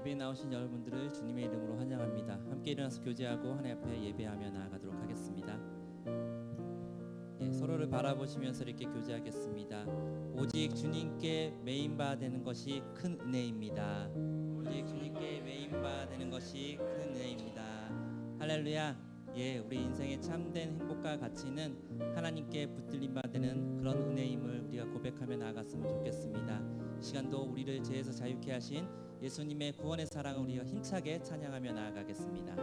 예배에 나오신 여러분들을 주님의 이름으로 환영합니다. 함께 일어나서 교제하고 하나님 앞에 예배하며 나아가도록 하겠습니다. 서로를 바라보시면서 이렇게 교제하겠습니다. 오직 주님께 메인바 되는 것이 큰 은혜입니다. 오직 주님께 메인바 되는 것이 큰 은혜입니다. 할렐루야. 우리 인생의 참된 행복과 가치는 하나님께 붙들림 받는 그런 은혜임을 우리가 고백하며 나아갔으면 좋겠습니다. 이 시간도 우리를 죄에서 자유케 하신 예수님의 구원의 사랑을 우리가 힘차게 찬양하며 나아가겠습니다.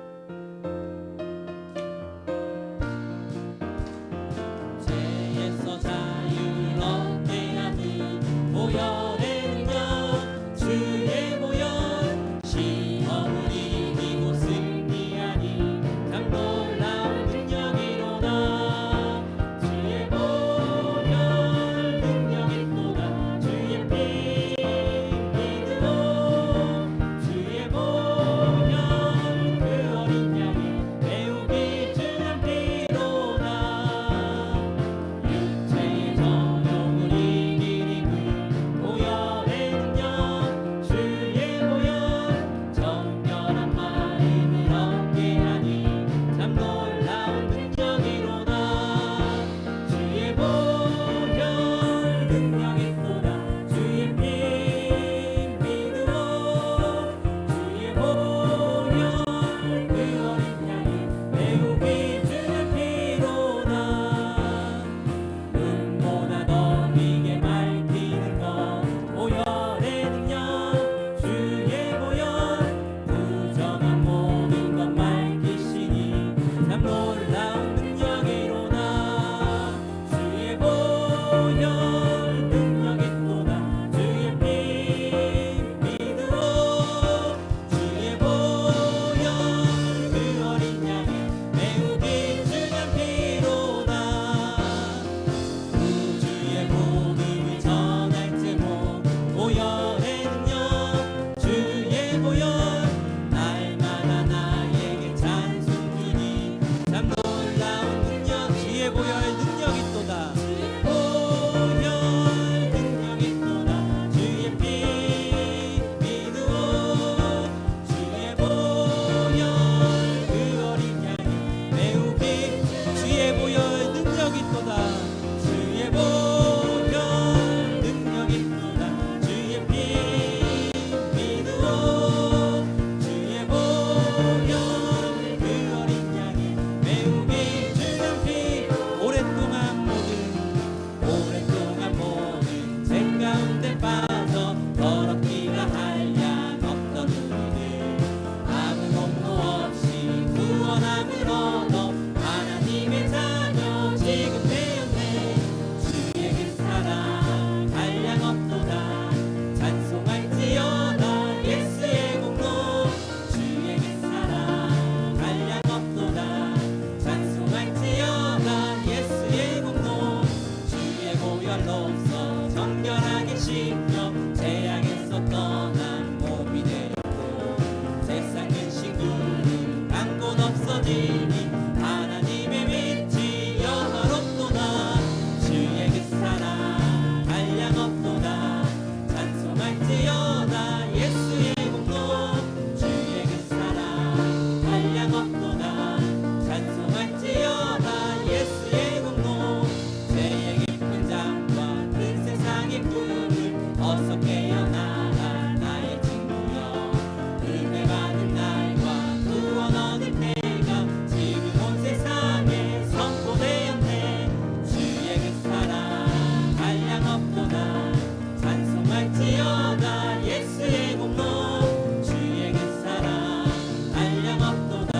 죄에서 자유를 얻게 하는 보혈의 능력, 주의 보혈, 시험을 이기고 승리하니 참 놀라운 능력이로다. 주의 보혈 능력이로다. 주의 피 믿으로 주의 보혈 그 어린 양이 매우 귀중한 피로다. 육체의 정욕을 이기니 그 보혈의 능력, 주의 보혈 정결한 마음을 얻게 하니 참 놀라운 능력이로다. 주의 보혈 능력이로다. 주의 피 믿으로 주의 보혈 그 어린 양이 매우 귀중한 피로다. 눈보다 더 미게 맑히는 것 보혈의 능력, 주의 보혈 부정한 모든 것 맑히시니 참 놀라운 능력이로다. 주의 보혈 능력이로다. 주의 피 믿으로 주의 보혈 그 어린 양이 매우 귀중한 피로다. 우주의 복음을 전할 제목 보혈의 능력, 주의 보혈 날마다 나에게 찬송 주니 참 놀라운 능력. 주의 보혈 능력이 또다. 주의 보혈 능력이 또다. 주의 피 믿으로 주의 보혈 그 어린 양이 매우 귀 주의 보혈 능력이 또다. 주의 보혈 능력이 또다. 주의 피 믿으로 주의 보혈 그 어린 양이 매우 귀중한 피 오랫동안 모든 죄 가운데 빠져 더럽기가 한량 없던 우리를 아무 공로 없이 구원함을 얻어 하나님의 자녀 지금 되었네. 주의 그 사랑 한량 없도다. 찬송할지어다 예수의 공로. 주의 그 사랑 한량 없도다. 찬송할지어다 예수의 공로. 주의 보혈로서 정결하게 씻겨 죄악에서 떠난 몸이 되었고 세상 근심들은 강곳 없어지니 하나님의 빛이 영화롭도다. 주의 그 사랑 한량 없도다. 찬송할지어다 예수의 공로. 주의 그 사랑 한량 없도다. 찬송할지어다 예수의 공로. 죄의 깊은 잠과 큰 세상의 꿈을 어서 깨어나라 나의 친구여. 은혜 받은 날과 구원 얻을 때가 지금 온 세상에 선포되었네. 주의 그 사랑 한량 없도다. 찬송할지어다 예수의 공로. 주의 그 사랑 한량 없도다.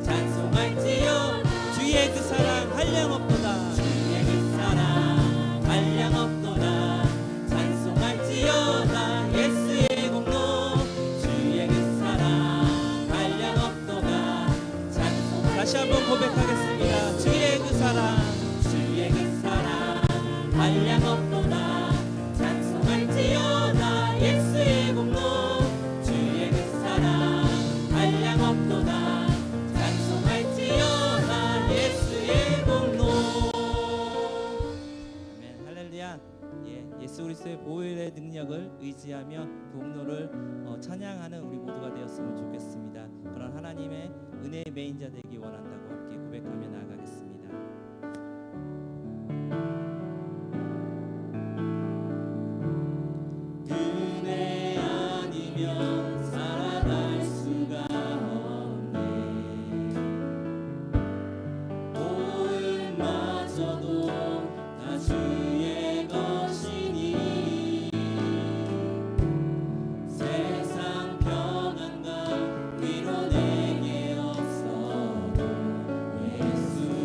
찬송할지어 주의 그 사랑 한량 없도다. 주의 그 사랑 한량 없도다. 찬송할지어다 예수 그리스도의 보혈의 능력을 의지하며 공로를 찬양하는 우리 모두가 되었으면 좋겠습니다. 그런 하나님의 은혜의 메인자 되기 원한다고 함께 고백하며 나아가겠습니다. 은혜 아니면 살아갈 수가 없네. 보응마저도 다 주의 것이니 세상 평안과 위로 내게 없어도 예수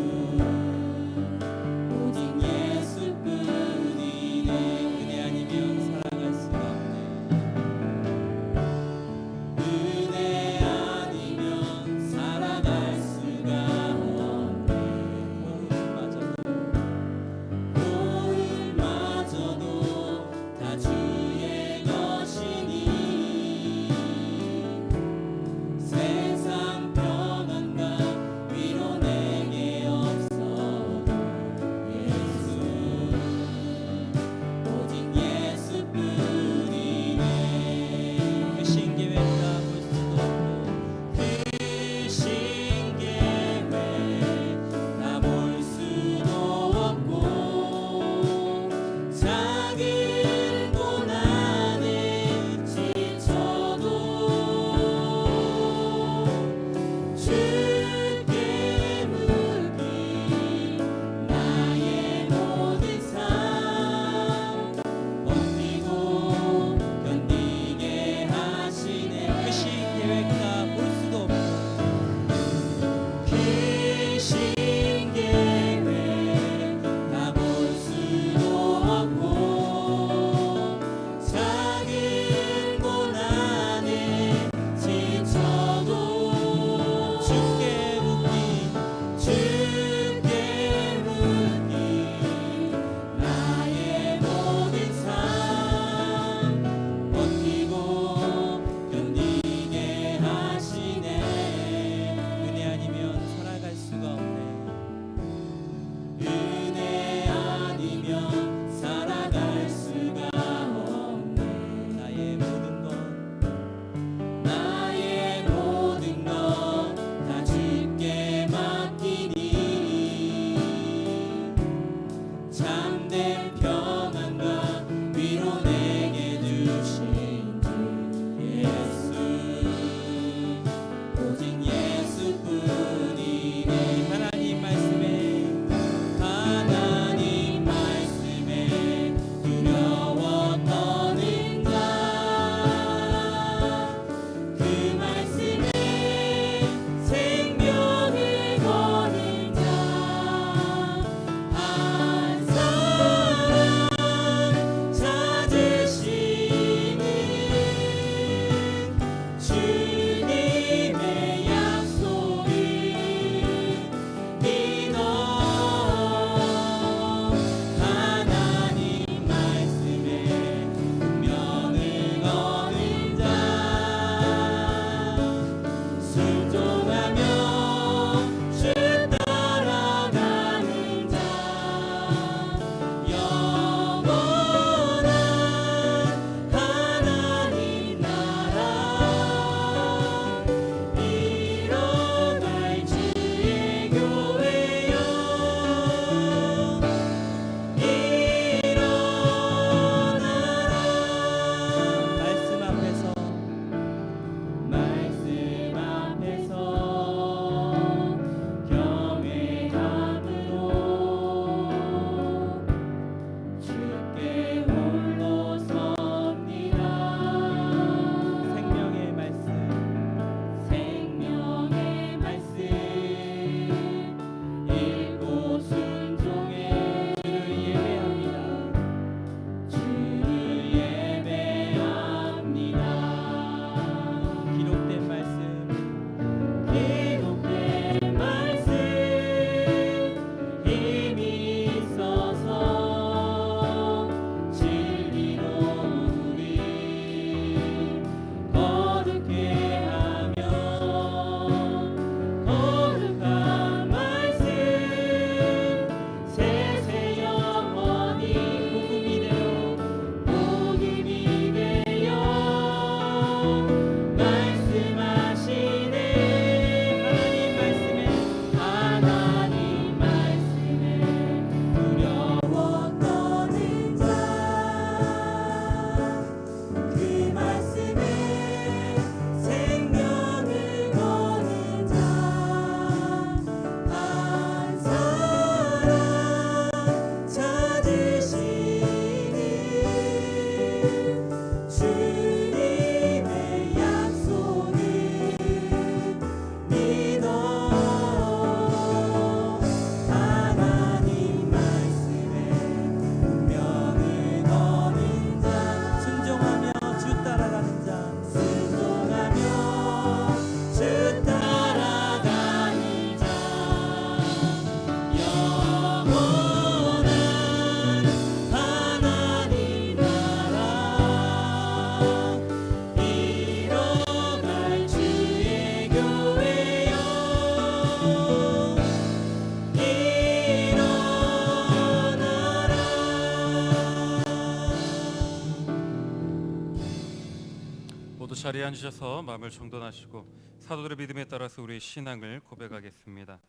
모두 자리에 앉으셔서 마음을 정돈하시고 사도들의 믿음에 따라서 우리의 신앙을 고백하겠습니다.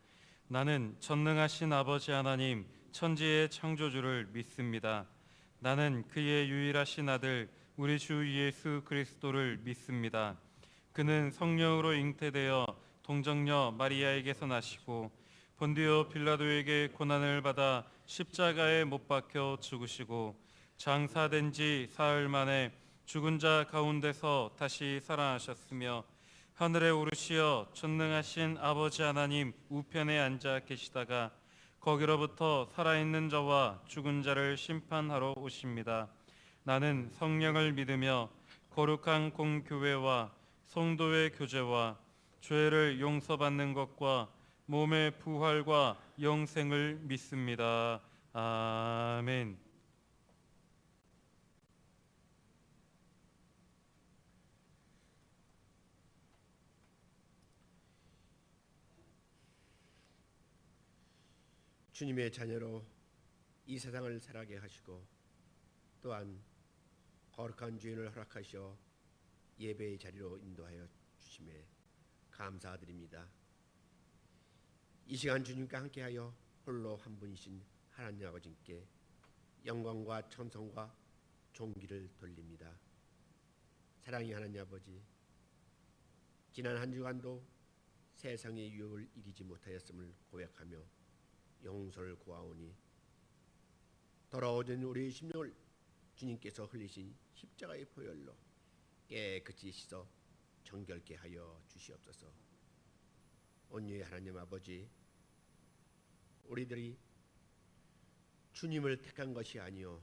나는 전능하신 아버지 하나님 천지의 창조주를 믿습니다. 나는 그의 유일하신 아들 우리 주 예수 그리스도를 믿습니다. 그는 성령으로 잉태되어 동정녀 마리아에게서 나시고 본디오 빌라도에게 고난을 받아 십자가에 못 박혀 죽으시고 장사된 지 사흘 만에 죽은 자 가운데서 다시 살아나셨으며 하늘에 오르시어 전능하신 아버지 하나님 우편에 앉아 계시다가 거기로부터 살아있는 자와 죽은 자를 심판하러 오십니다. 나는 성령을 믿으며 거룩한 공교회와 성도의 교제와 죄를 용서받는 것과 몸의 부활과 영생을 믿습니다. 아멘. 주님의 자녀로 이 세상을 살아가게 하시고 또한 거룩한 주인을 허락하셔 예배의 자리로 인도하여 주심에 감사드립니다. 이 시간 주님과 함께하여 홀로 한 분이신 하나님 아버지께 영광과 천성과 존귀를 돌립니다. 사랑의 하나님 아버지, 지난 한 주간도 세상의 유혹을 이기지 못하였음을 고백하며 용서를 구하오니 더러워진 우리의 심령을 주님께서 흘리신 십자가의 보혈로 깨끗이 씻어 정결케 하여 주시옵소서. 온유의 하나님 아버지, 우리들이 주님을 택한 것이 아니요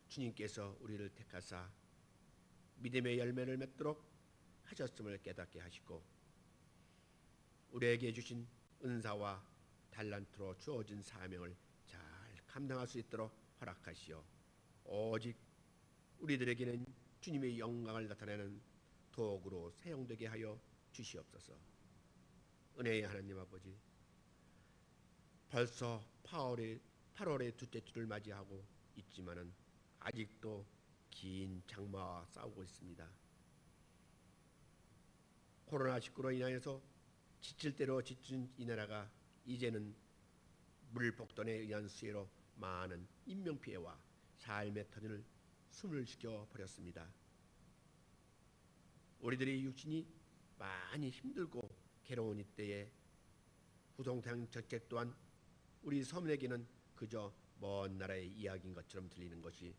주님께서 우리를 택하사 믿음의 열매를 맺도록 하셨음을 깨닫게 하시고 우리에게 주신 은사와 달란트로 주어진 사명을 잘 감당할 수 있도록 허락하시어 오직 우리들에게는 주님의 영광을 나타내는 도구로 사용되게 하여 주시옵소서. 은혜의 하나님 아버지, 벌써 8월의 둘째 주를 맞이하고 있지만은 아직도 긴 장마와 싸우고 있습니다. 코로나19로 인하여서 지칠 대로 지친 이 나라가 이제는 물폭탄에 의한 수해로 많은 인명피해와 삶의 터전을 숨을 쉬겨 버렸습니다. 우리들의 육신이 많이 힘들고 괴로운 이때에 후송탕 정책 또한 우리 서민에게는 그저 먼 나라의 이야기인 것처럼 들리는 것이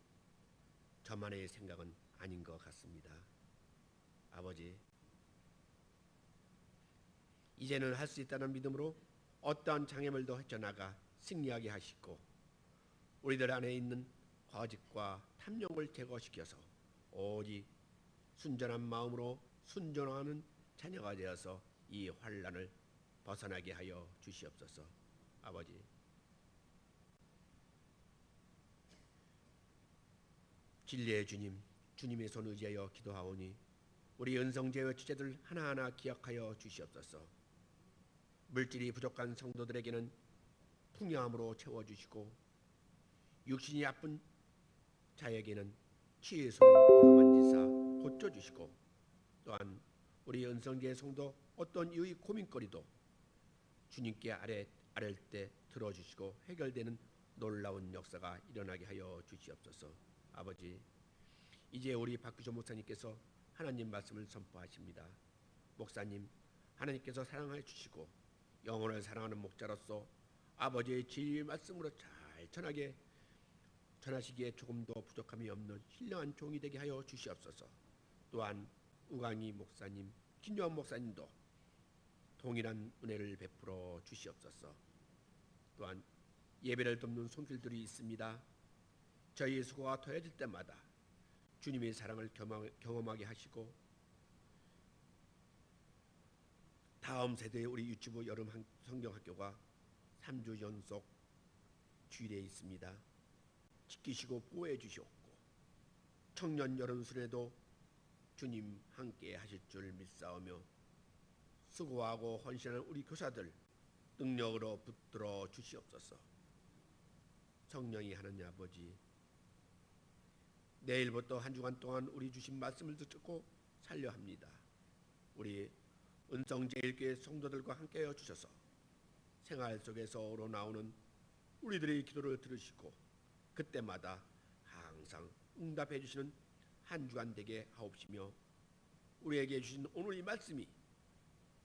저만의 생각은 아닌 것 같습니다. 아버지, 이제는 할 수 있다는 믿음으로 어떠한 장애물도 헤쳐나가 승리하게 하시고 우리들 안에 있는 거짓과 탐욕을 제거시켜서 오직 순전한 마음으로 순종하는 자녀가 되어서 이 환난을 벗어나게 하여 주시옵소서. 아버지, 진리의 주님, 주님의 손 의지하여 기도하오니 우리 은성제의 주제들 하나하나 기억하여 주시옵소서. 물질이 부족한 성도들에게는 풍요함으로 채워주시고 육신이 아픈 자에게는 치유의 손을 어루만지사 고쳐주시고 또한 우리 은성제의 성도 어떤 이의 고민거리도 주님께 아랠 때 들어주시고 해결되는 놀라운 역사가 일어나게 하여 주시옵소서. 아버지, 이제 우리 박규조 목사님께서 하나님 말씀을 선포하십니다. 목사님, 하나님께서 사랑해 주시고 영혼을 사랑하는 목자로서 아버지의 진리의 말씀으로 잘 전하시기에 조금도 부족함이 없는 신령한 종이 되게 하여 주시옵소서. 또한 우강희 목사님, 김요한 목사님도 동일한 은혜를 베풀어 주시옵소서. 또한 예배를 돕는 손길들이 있습니다. 저희의 수고가 더해질 때마다 주님의 사랑을 경험하게 하시고 다음 세대의 우리 유치부 여름 성경학교가 3주 연속 주일에 있습니다. 지키시고 보호해 주시옵고 청년 여름 수련회도 주님 함께 하실 줄 믿사오며 수고하고 헌신하는 우리 교사들 능력으로 붙들어 주시옵소서. 성령이 하나님 아버지, 내일부터 한 주간 동안 우리 주신 말씀을 듣고 살려 합니다. 우리 은성제일교회 성도들과 함께하여 주셔서 생활 속에서 우러나오는 우리들의 기도를 들으시고 그때마다 항상 응답해 주시는 한 주간 되게 하옵시며, 우리에게 주신 오늘 이 말씀이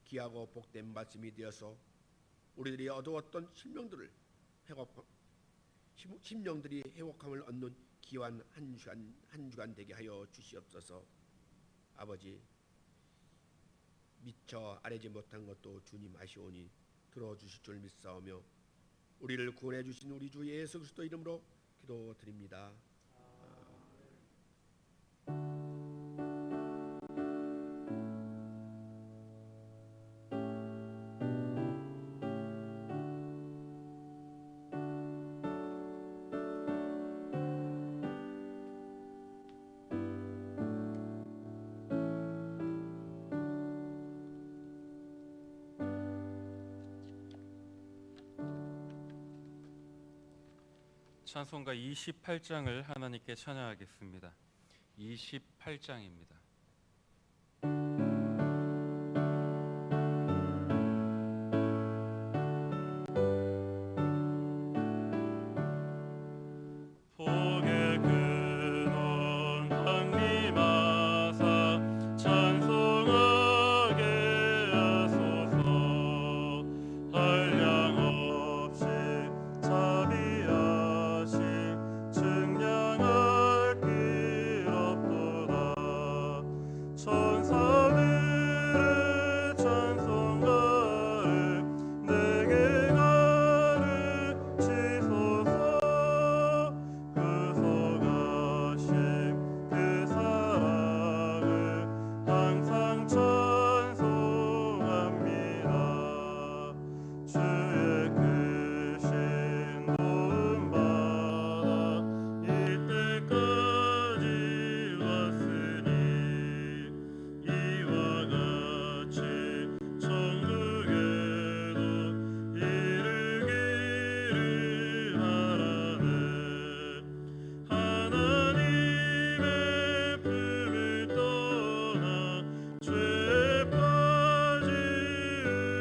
귀하고 복된 말씀이 되어서 우리들이 얻어왔던 심령들이 회복함을 얻는 귀한 한 주간 되게 하여 주시옵소서. 아버지, 미처 아뢰지 못한 것도 주님 아시오니 들어주실 줄 믿사오며 우리를 구원해 주신 우리 주 예수 그리스도 이름으로 기도드립니다. 찬송가 28장을 하나님께 찬양하겠습니다. 28장입니다. 복의 근원 강림하사 찬송하게 하소서. 한량 없이 자비하시 증량할 길 없도다. 천사들의 찬송가를 내게 가르치소서. 구속하신 그 사랑을 항상 찬송합니다. 주의 크신 도움 받아 이때까지 왔으니 이와 같이 천국에도 이르기를 바라네. 하나님의 품을 떠나 죄에 빠진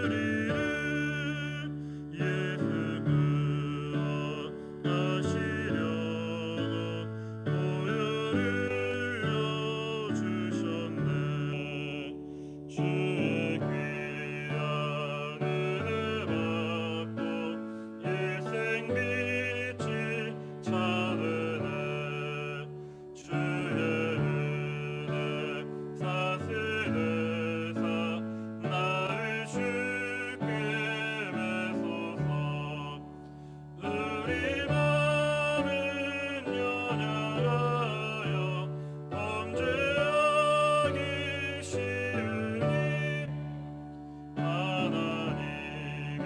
우리를 예수 구원하시려고 보혈을 주셨네. 주의 귀한 은혜 받고 일생 빛이 차르네. 주의 은혜 사슬에서 나를 주께 메소서. 우리 마음은 연약하여 범죄하기 쉬우니 하나님이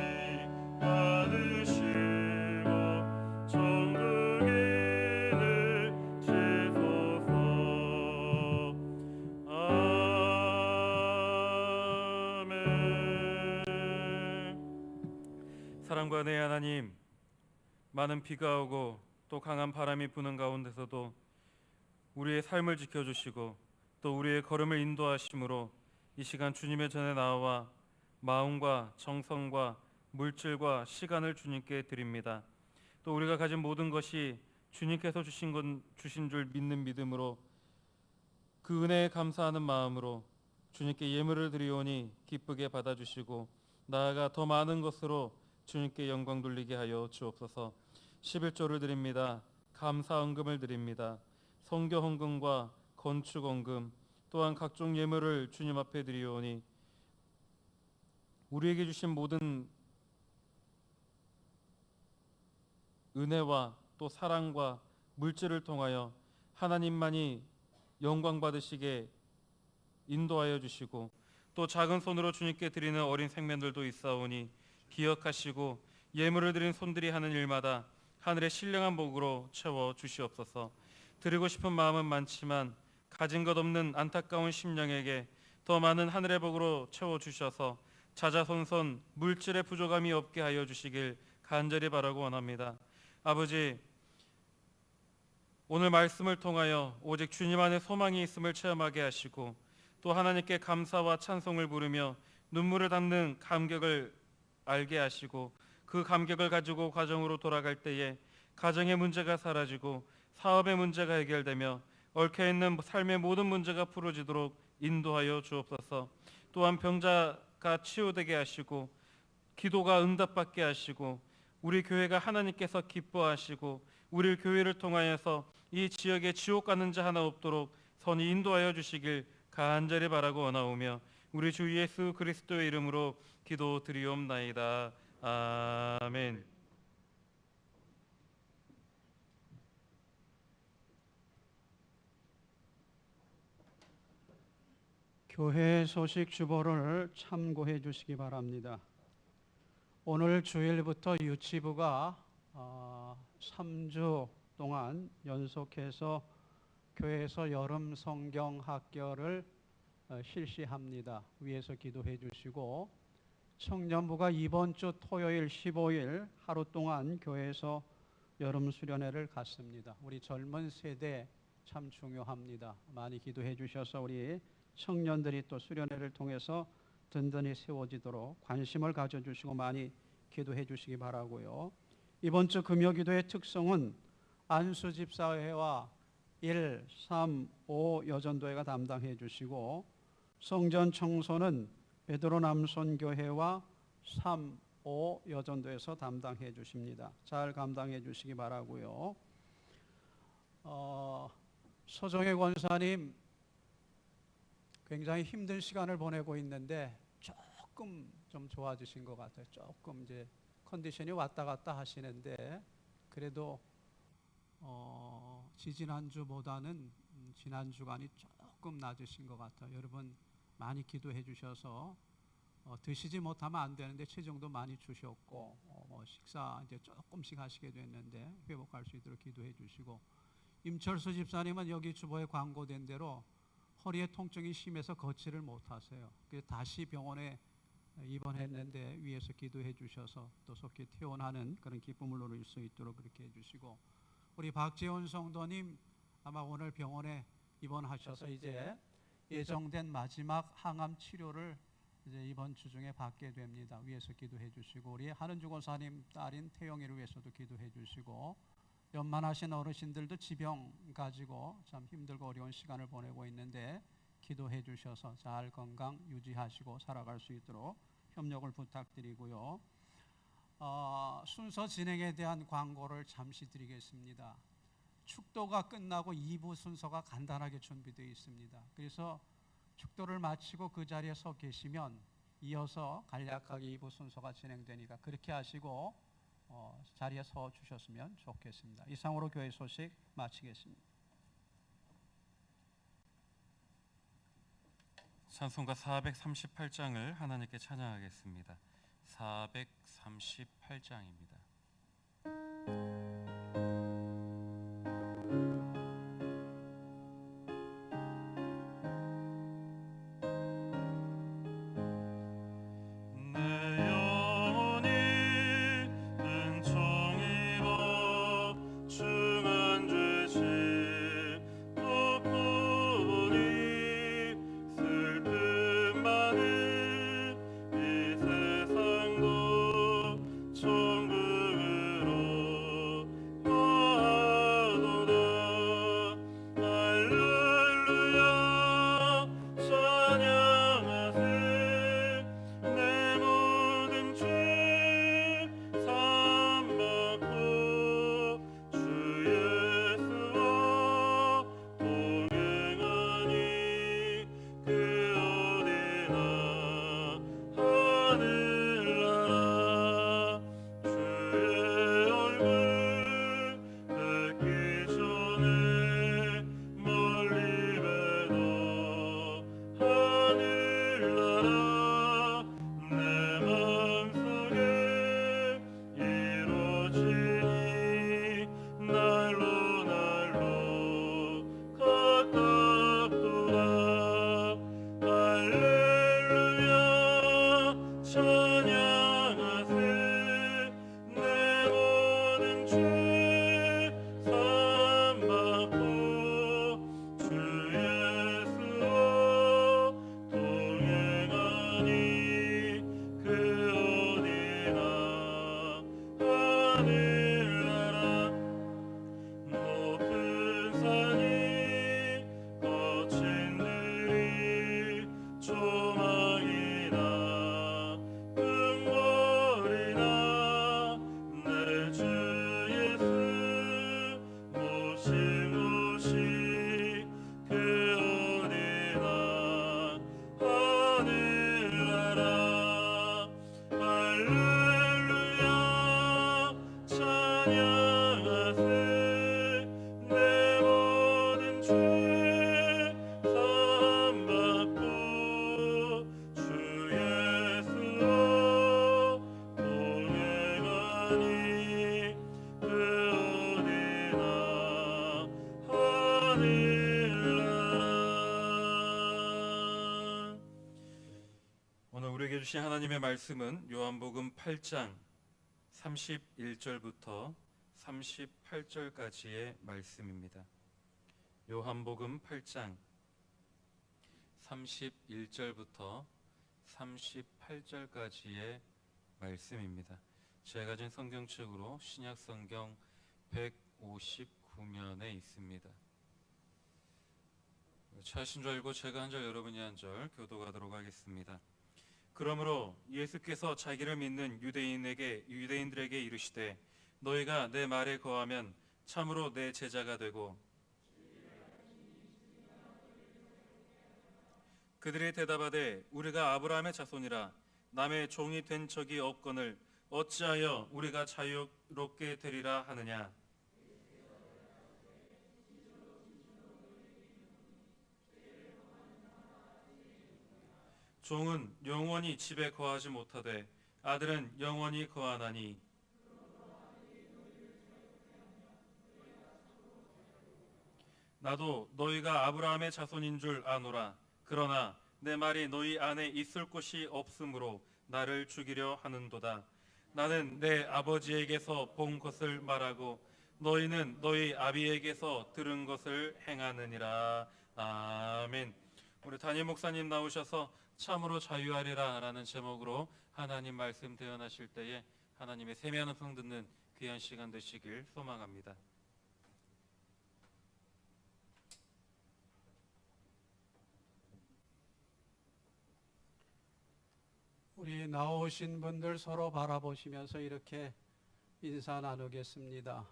받으시고 천국에 넣으시소서. 아멘. 사랑과 내 하나님, 많은 비가 오고 또 강한 바람이 부는 가운데서도 우리의 삶을 지켜주시고 또 우리의 걸음을 인도하심으로 이 시간 주님의 전에 나와 마음과 정성과 물질과 시간을 주님께 드립니다. 또 우리가 가진 모든 것이 주님께서 주신 줄 믿는 믿음으로 그 은혜에 감사하는 마음으로 주님께 예물을 드리오니 기쁘게 받아주시고 나아가 더 많은 것으로 주님께 영광 돌리게 하여 주옵소서. 11조를 드립니다. 감사 헌금을 드립니다. 성교 헌금과 건축 헌금 또한 각종 예물을 주님 앞에 드리오니 우리에게 주신 모든 은혜와 또 사랑과 물질을 통하여 하나님만이 영광 받으시게 인도하여 주시고 또 작은 손으로 주님께 드리는 어린 생명들도 있사오니 기억하시고 예물을 드린 손들이 하는 일마다 하늘의 신령한 복으로 채워 주시옵소서. 드리고 싶은 마음은 많지만 가진 것 없는 안타까운 심령에게 더 많은 하늘의 복으로 채워 주셔서 자자손손 물질의 부족함이 없게 하여 주시길 간절히 바라고 원합니다. 아버지, 오늘 말씀을 통하여 오직 주님 안에 소망이 있음을 체험하게 하시고 또 하나님께 감사와 찬송을 부르며 눈물을 닦는 감격을 알게 하시고 그 감격을 가지고 가정으로 돌아갈 때에 가정의 문제가 사라지고 사업의 문제가 해결되며 얽혀있는 삶의 모든 문제가 풀어지도록 인도하여 주옵소서. 또한 병자가 치유되게 하시고 기도가 응답받게 하시고 우리 교회가 하나님께서 기뻐하시고 우리 교회를 통하여서 이 지역에 지옥 가는 자 하나 없도록 선히 인도하여 주시길 간절히 바라고 원하오며 우리 주 예수 그리스도의 이름으로 기도드리옵나이다. 아멘. 교회 소식 주보를 참고해 주시기 바랍니다. 오늘 주일부터 유치부가 3주 동안 연속해서 교회에서 여름 성경 학교를 실시합니다. 위에서 기도해 주시고, 청년부가 이번 주 토요일 15일 하루 동안 교회에서 여름 수련회를 갖습니다. 우리 젊은 세대 참 중요합니다. 많이 기도해 주셔서 우리 청년들이 또 수련회를 통해서 든든히 세워지도록 관심을 가져주시고 많이 기도해 주시기 바라고요. 이번 주 금요기도의 특성은 안수집사회와 1, 3, 5 여전도회가 담당해 주시고, 성전 청소는 베드로 남손교회와 3, 5 여전도에서 담당해 주십니다. 잘 감당해 주시기 바라고요. 서정혜 권사님 굉장히 힘든 시간을 보내고 있는데 조금 좀 좋아지신 것 같아요. 조금 이제 컨디션이 왔다 갔다 하시는데 그래도 지지난주보다는 지난 주간이 조금 낮으신 것 같아요. 여러분 많이 기도해 주셔서 드시지 못하면 안 되는데 체중도 많이 주셨고 식사 이제 조금씩 하시게 됐는데 회복할 수 있도록 기도해 주시고, 임철수 집사님은 여기 주보에 광고된 대로 허리에 통증이 심해서 걷지를 못하세요. 그래서 다시 병원에 입원했는데 위에서 기도해 주셔서 또 속히 퇴원하는 그런 기쁨을 누릴 수 있도록 그렇게 해주시고, 우리 박재훈 성도님 아마 오늘 병원에 입원하셔서 이제 예정된 마지막 항암 치료를 이제 이번 주 중에 받게 됩니다. 위에서 기도해 주시고, 우리 한은주 권사님 딸인 태영이를 위해서도 기도해 주시고, 연만하신 어르신들도 지병 가지고 참 힘들고 어려운 시간을 보내고 있는데 기도해 주셔서 잘 건강 유지하시고 살아갈 수 있도록 협력을 부탁드리고요. 순서 진행에 대한 광고를 잠시 드리겠습니다. 축도가 끝나고 2부 순서가 간단하게 준비되어 있습니다. 그래서 축도를 마치고 그 자리에 서 계시면 이어서 간략하게 2부 순서가 진행되니까 그렇게 하시고 자리에 서 주셨으면 좋겠습니다. 이상으로 교회 소식 마치겠습니다. 찬송가 438장을 하나님께 찬양하겠습니다. 438장입니다. 천국 우리에게 주신 하나님의 말씀은 요한복음 8장 31절부터 38절까지의 말씀입니다. 요한복음 8장 31절부터 38절까지의 말씀입니다. 제가 가진 성경책으로 신약성경 159면에 있습니다. 차신 줄 알고 제가 한 절 여러분이 한 절 교독하도록 하겠습니다. 그러므로 예수께서 자기를 믿는 유대인들에게 이르시되 너희가 내 말에 거하면 참으로 내 제자가 되고 그들이 대답하되 우리가 아브라함의 자손이라 남의 종이 된 적이 없거늘 어찌하여 우리가 자유롭게 되리라 하느냐. 종은 영원히 집에 거하지 못하되 아들은 영원히 거하나니 나도 너희가 아브라함의 자손인 줄 아노라. 그러나 내 말이 너희 안에 있을 곳이 없으므로 나를 죽이려 하는도다. 나는 내 아버지에게서 본 것을 말하고 너희는 너희 아비에게서 들은 것을 행하느니라. 아멘. 우리 담임 목사님 나오셔서 참으로 자유하리라 라는 제목으로 하나님 말씀 대언하실 때에 하나님의 세미한 음성 듣는 귀한 시간 되시길 소망합니다. 우리 나오신 분들 서로 바라보시면서 이렇게 인사 나누겠습니다.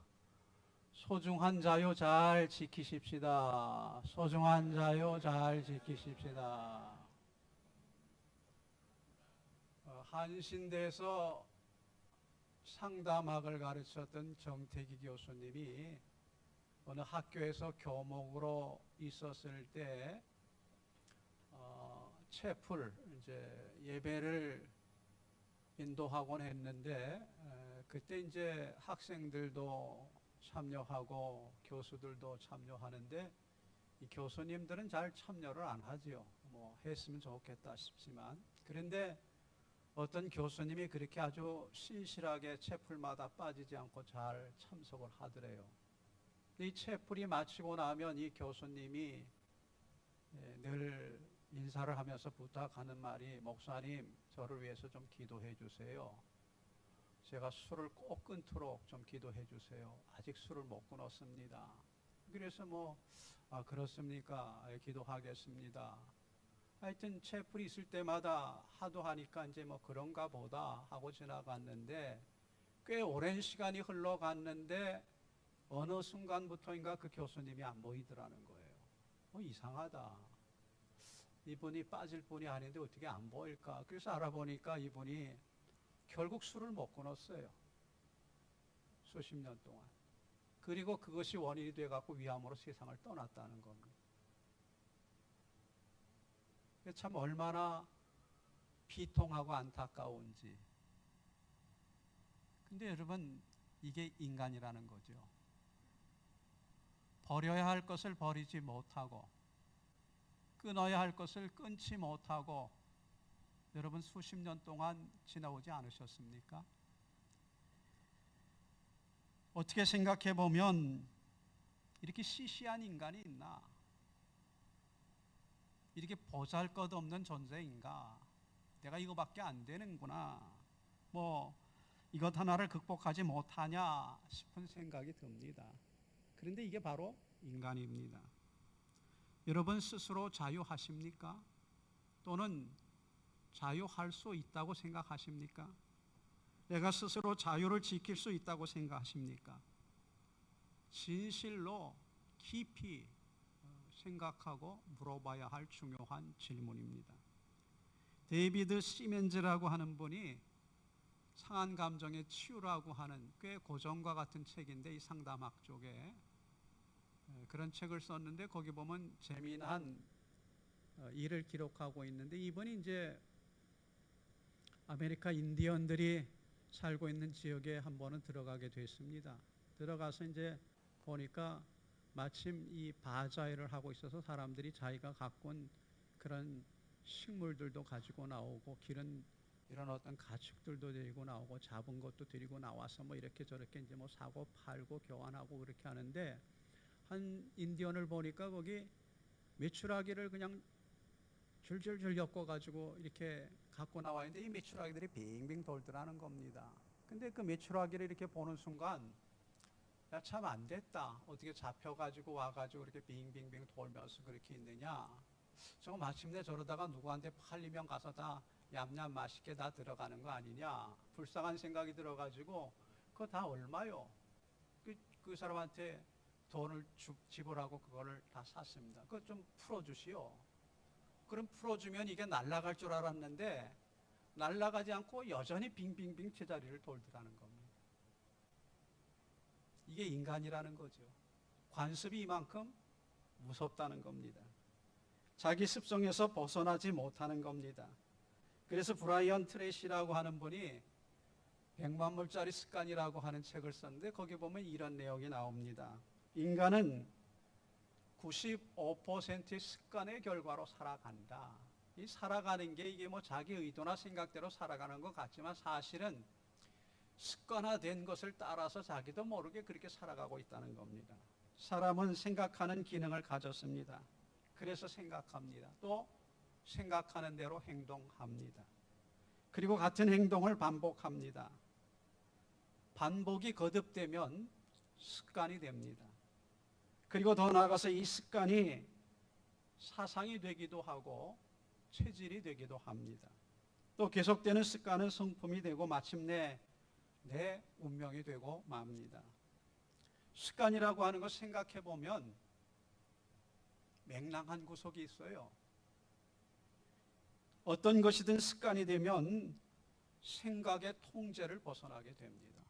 소중한 자유 잘 지키십시다. 소중한 자유 잘 지키십시다. 한신대에서 상담학을 가르쳤던 정태기 교수님이 어느 학교에서 교목으로 있었을 때 채플 이제 예배를 인도하곤 했는데 그때 이제 학생들도 참여하고 교수들도 참여하는데 이 교수님들은 잘 참여를 안 하지요. 뭐 했으면 좋겠다 싶지만 그런데 어떤 교수님이 그렇게 아주 신실하게 채플마다 빠지지 않고 잘 참석을 하더래요. 이 채플이 마치고 나면 이 교수님이 늘 인사를 하면서 부탁하는 말이 목사님 저를 위해서 좀 기도해 주세요. 제가 술을 꼭 끊도록 좀 기도해 주세요. 아직 술을 못 끊었습니다. 그래서 그렇습니까? 기도하겠습니다. 하여튼 채플이 있을 때마다 하도 하니까 이제 그런가 보다 하고 지나갔는데 꽤 오랜 시간이 흘러갔는데 어느 순간부터인가 그 교수님이 안 보이더라는 거예요. 이상하다. 이분이 빠질 분이 아닌데 어떻게 안 보일까? 그래서 알아보니까 이분이 결국 술을 못 끊었어요. 수십 년 동안. 그리고 그것이 원인이 돼갖고 위암으로 세상을 떠났다는 겁니다. 참 얼마나 비통하고 안타까운지. 근데 여러분 이게 인간이라는 거죠. 버려야 할 것을 버리지 못하고 끊어야 할 것을 끊지 못하고 여러분 수십 년 동안 지나오지 않으셨습니까? 어떻게 생각해 보면 이렇게 시시한 인간이 있나? 이렇게 보잘것없는 존재인가? 내가 이거밖에 안 되는구나. 이것 하나를 극복하지 못하냐 싶은 생각이 듭니다. 그런데 이게 바로 인간입니다. 여러분 스스로 자유하십니까? 또는 자유할 수 있다고 생각하십니까? 내가 스스로 자유를 지킬 수 있다고 생각하십니까? 진실로 깊이 생각하고 물어봐야 할 중요한 질문입니다. 데이비드 시멘즈라고 하는 분이 상한 감정의 치유라고 하는 꽤 고전과 같은 책인데 이 상담학 쪽에 그런 책을 썼는데 거기 보면 재미난 일을 기록하고 있는데 이분이 이제 아메리카 인디언들이 살고 있는 지역에 한 번은 들어가게 됐습니다. 들어가서 이제 보니까 마침 이 바자회를 하고 있어서 사람들이 자기가 갖고 온 그런 식물들도 가지고 나오고 기른 이런 어떤 가축들도 데리고 나오고 잡은 것도 데리고 나와서 뭐 이렇게 저렇게 이제 뭐 사고 팔고 교환하고 그렇게 하는데, 한 인디언을 보니까 거기 메추라기를 그냥 줄줄줄 엮어가지고 이렇게 갖고 나와 있는데, 이 메추라기들이 빙빙 돌더라는 겁니다. 근데 그 메추라기를 이렇게 보는 순간, 야, 참 안 됐다. 어떻게 잡혀가지고 와가지고 이렇게 빙빙빙 돌면서 그렇게 있느냐. 저거 마침내 저러다가 누구한테 팔리면 가서 다 얌얌 맛있게 다 들어가는 거 아니냐. 불쌍한 생각이 들어가지고, 그거 다 얼마요? 그 사람한테 돈을 지불하고 그거를 다 샀습니다. 그거 좀 풀어주시오. 그럼 풀어주면 이게 날아갈 줄 알았는데, 날아가지 않고 여전히 빙빙빙 제자리를 돌더라는 겁니다. 이게 인간이라는 거죠. 관습이 이만큼 무섭다는 겁니다. 자기 습성에서 벗어나지 못하는 겁니다. 그래서 브라이언 트레시라고 하는 분이 100만 불짜리 습관이라고 하는 책을 썼는데, 거기 보면 이런 내용이 나옵니다. 인간은 95%의 습관의 결과로 살아간다. 이 살아가는 게 이게 뭐 자기 의도나 생각대로 살아가는 것 같지만, 사실은 습관화된 것을 따라서 자기도 모르게 그렇게 살아가고 있다는 겁니다. 사람은 생각하는 기능을 가졌습니다. 그래서 생각합니다. 또 생각하는 대로 행동합니다. 그리고 같은 행동을 반복합니다. 반복이 거듭되면 습관이 됩니다. 그리고 더 나아가서 이 습관이 사상이 되기도 하고 체질이 되기도 합니다. 또 계속되는 습관은 성품이 되고 마침내 내 운명이 되고 맙니다. 습관이라고 하는 것 생각해 보면 맹랑한 구석이 있어요. 어떤 것이든 습관이 되면 생각의 통제를 벗어나게 됩니다.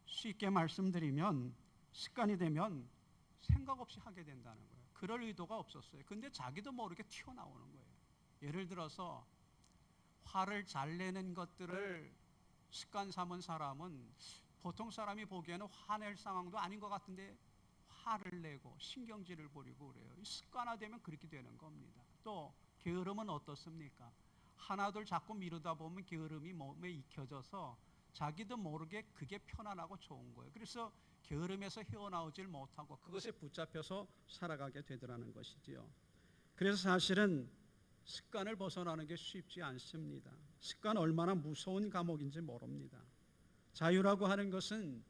쉽게 말씀드리면 습관이 되면 생각 없이 하게 된다는 거예요. 그럴 의도가 없었어요. 근데 자기도 모르게 튀어나오는 거예요. 예를 들어서 화를 잘 내는 것들을 습관 삼은 사람은 보통 사람이 보기에는 화낼 상황도 아닌 것 같은데 화를 내고 신경질을 부리고 그래요. 습관화되면 그렇게 되는 겁니다. 또 게으름은 어떻습니까? 하나둘 자꾸 미루다 보면 게으름이 몸에 익혀져서 자기도 모르게 그게 편안하고 좋은 거예요. 그래서 게으름에서 헤어나오질 못하고 그것에 붙잡혀서 살아가게 되더라는 것이지요. 그래서 사실은 습관을 벗어나는 게 쉽지 않습니다. 습관 얼마나 무서운 감옥인지 모릅니다. 자유라고 하는 것은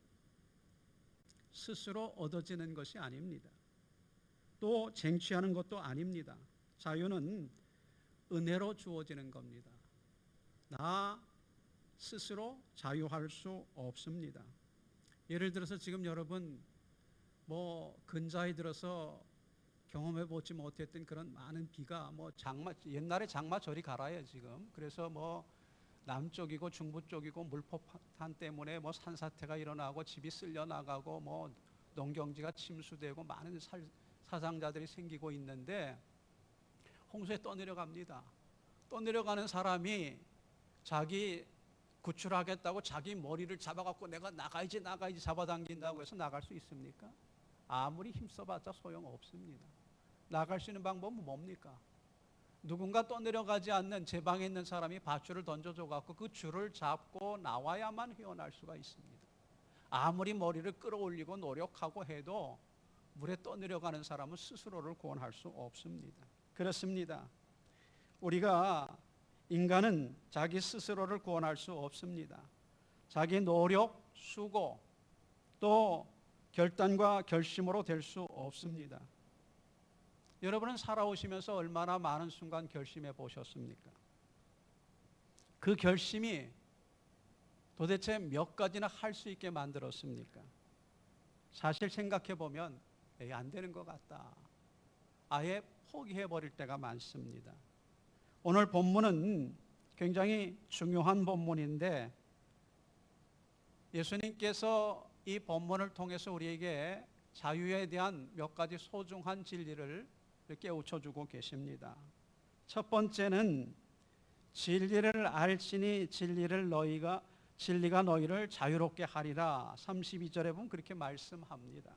스스로 얻어지는 것이 아닙니다. 또 쟁취하는 것도 아닙니다. 자유는 은혜로 주어지는 겁니다. 나 스스로 자유할 수 없습니다. 예를 들어서 지금 여러분 뭐 근자에 들어서 경험해 보지 못했던 그런 많은 비가 뭐 옛날에 장마 저리 갈아요 지금. 그래서 뭐 남쪽이고 중부 쪽이고 물폭탄 때문에 뭐 산사태가 일어나고 집이 쓸려 나가고 뭐 농경지가 침수되고 많은 사상자들이 생기고 있는데, 홍수에 떠내려갑니다. 떠내려가는 사람이 자기 구출하겠다고 자기 머리를 잡아갖고 내가 나가야지 잡아당긴다고 해서 나갈 수 있습니까? 아무리 힘써봤자 소용없습니다. 나갈 수 있는 방법은 뭡니까? 누군가 떠내려가지 않는 제 방에 있는 사람이 밧줄을 던져줘갖고 그 줄을 잡고 나와야만 헤어날 수가 있습니다. 아무리 머리를 끌어올리고 노력하고 해도 물에 떠내려가는 사람은 스스로를 구원할 수 없습니다. 그렇습니다. 우리가 인간은 자기 스스로를 구원할 수 없습니다. 자기 노력, 수고, 또 결단과 결심으로 될 수 없습니다. 여러분은 살아오시면서 얼마나 많은 순간 결심해 보셨습니까? 그 결심이 도대체 몇 가지나 할 수 있게 만들었습니까? 사실 생각해 보면 안 되는 것 같다. 아예 포기해 버릴 때가 많습니다. 오늘 본문은 굉장히 중요한 본문인데, 예수님께서 이 본문을 통해서 우리에게 자유에 대한 몇 가지 소중한 진리를 깨우쳐주고 계십니다. 첫 번째는 진리를 알지니 진리가 너희를 자유롭게 하리라. 32절에 보면 그렇게 말씀합니다.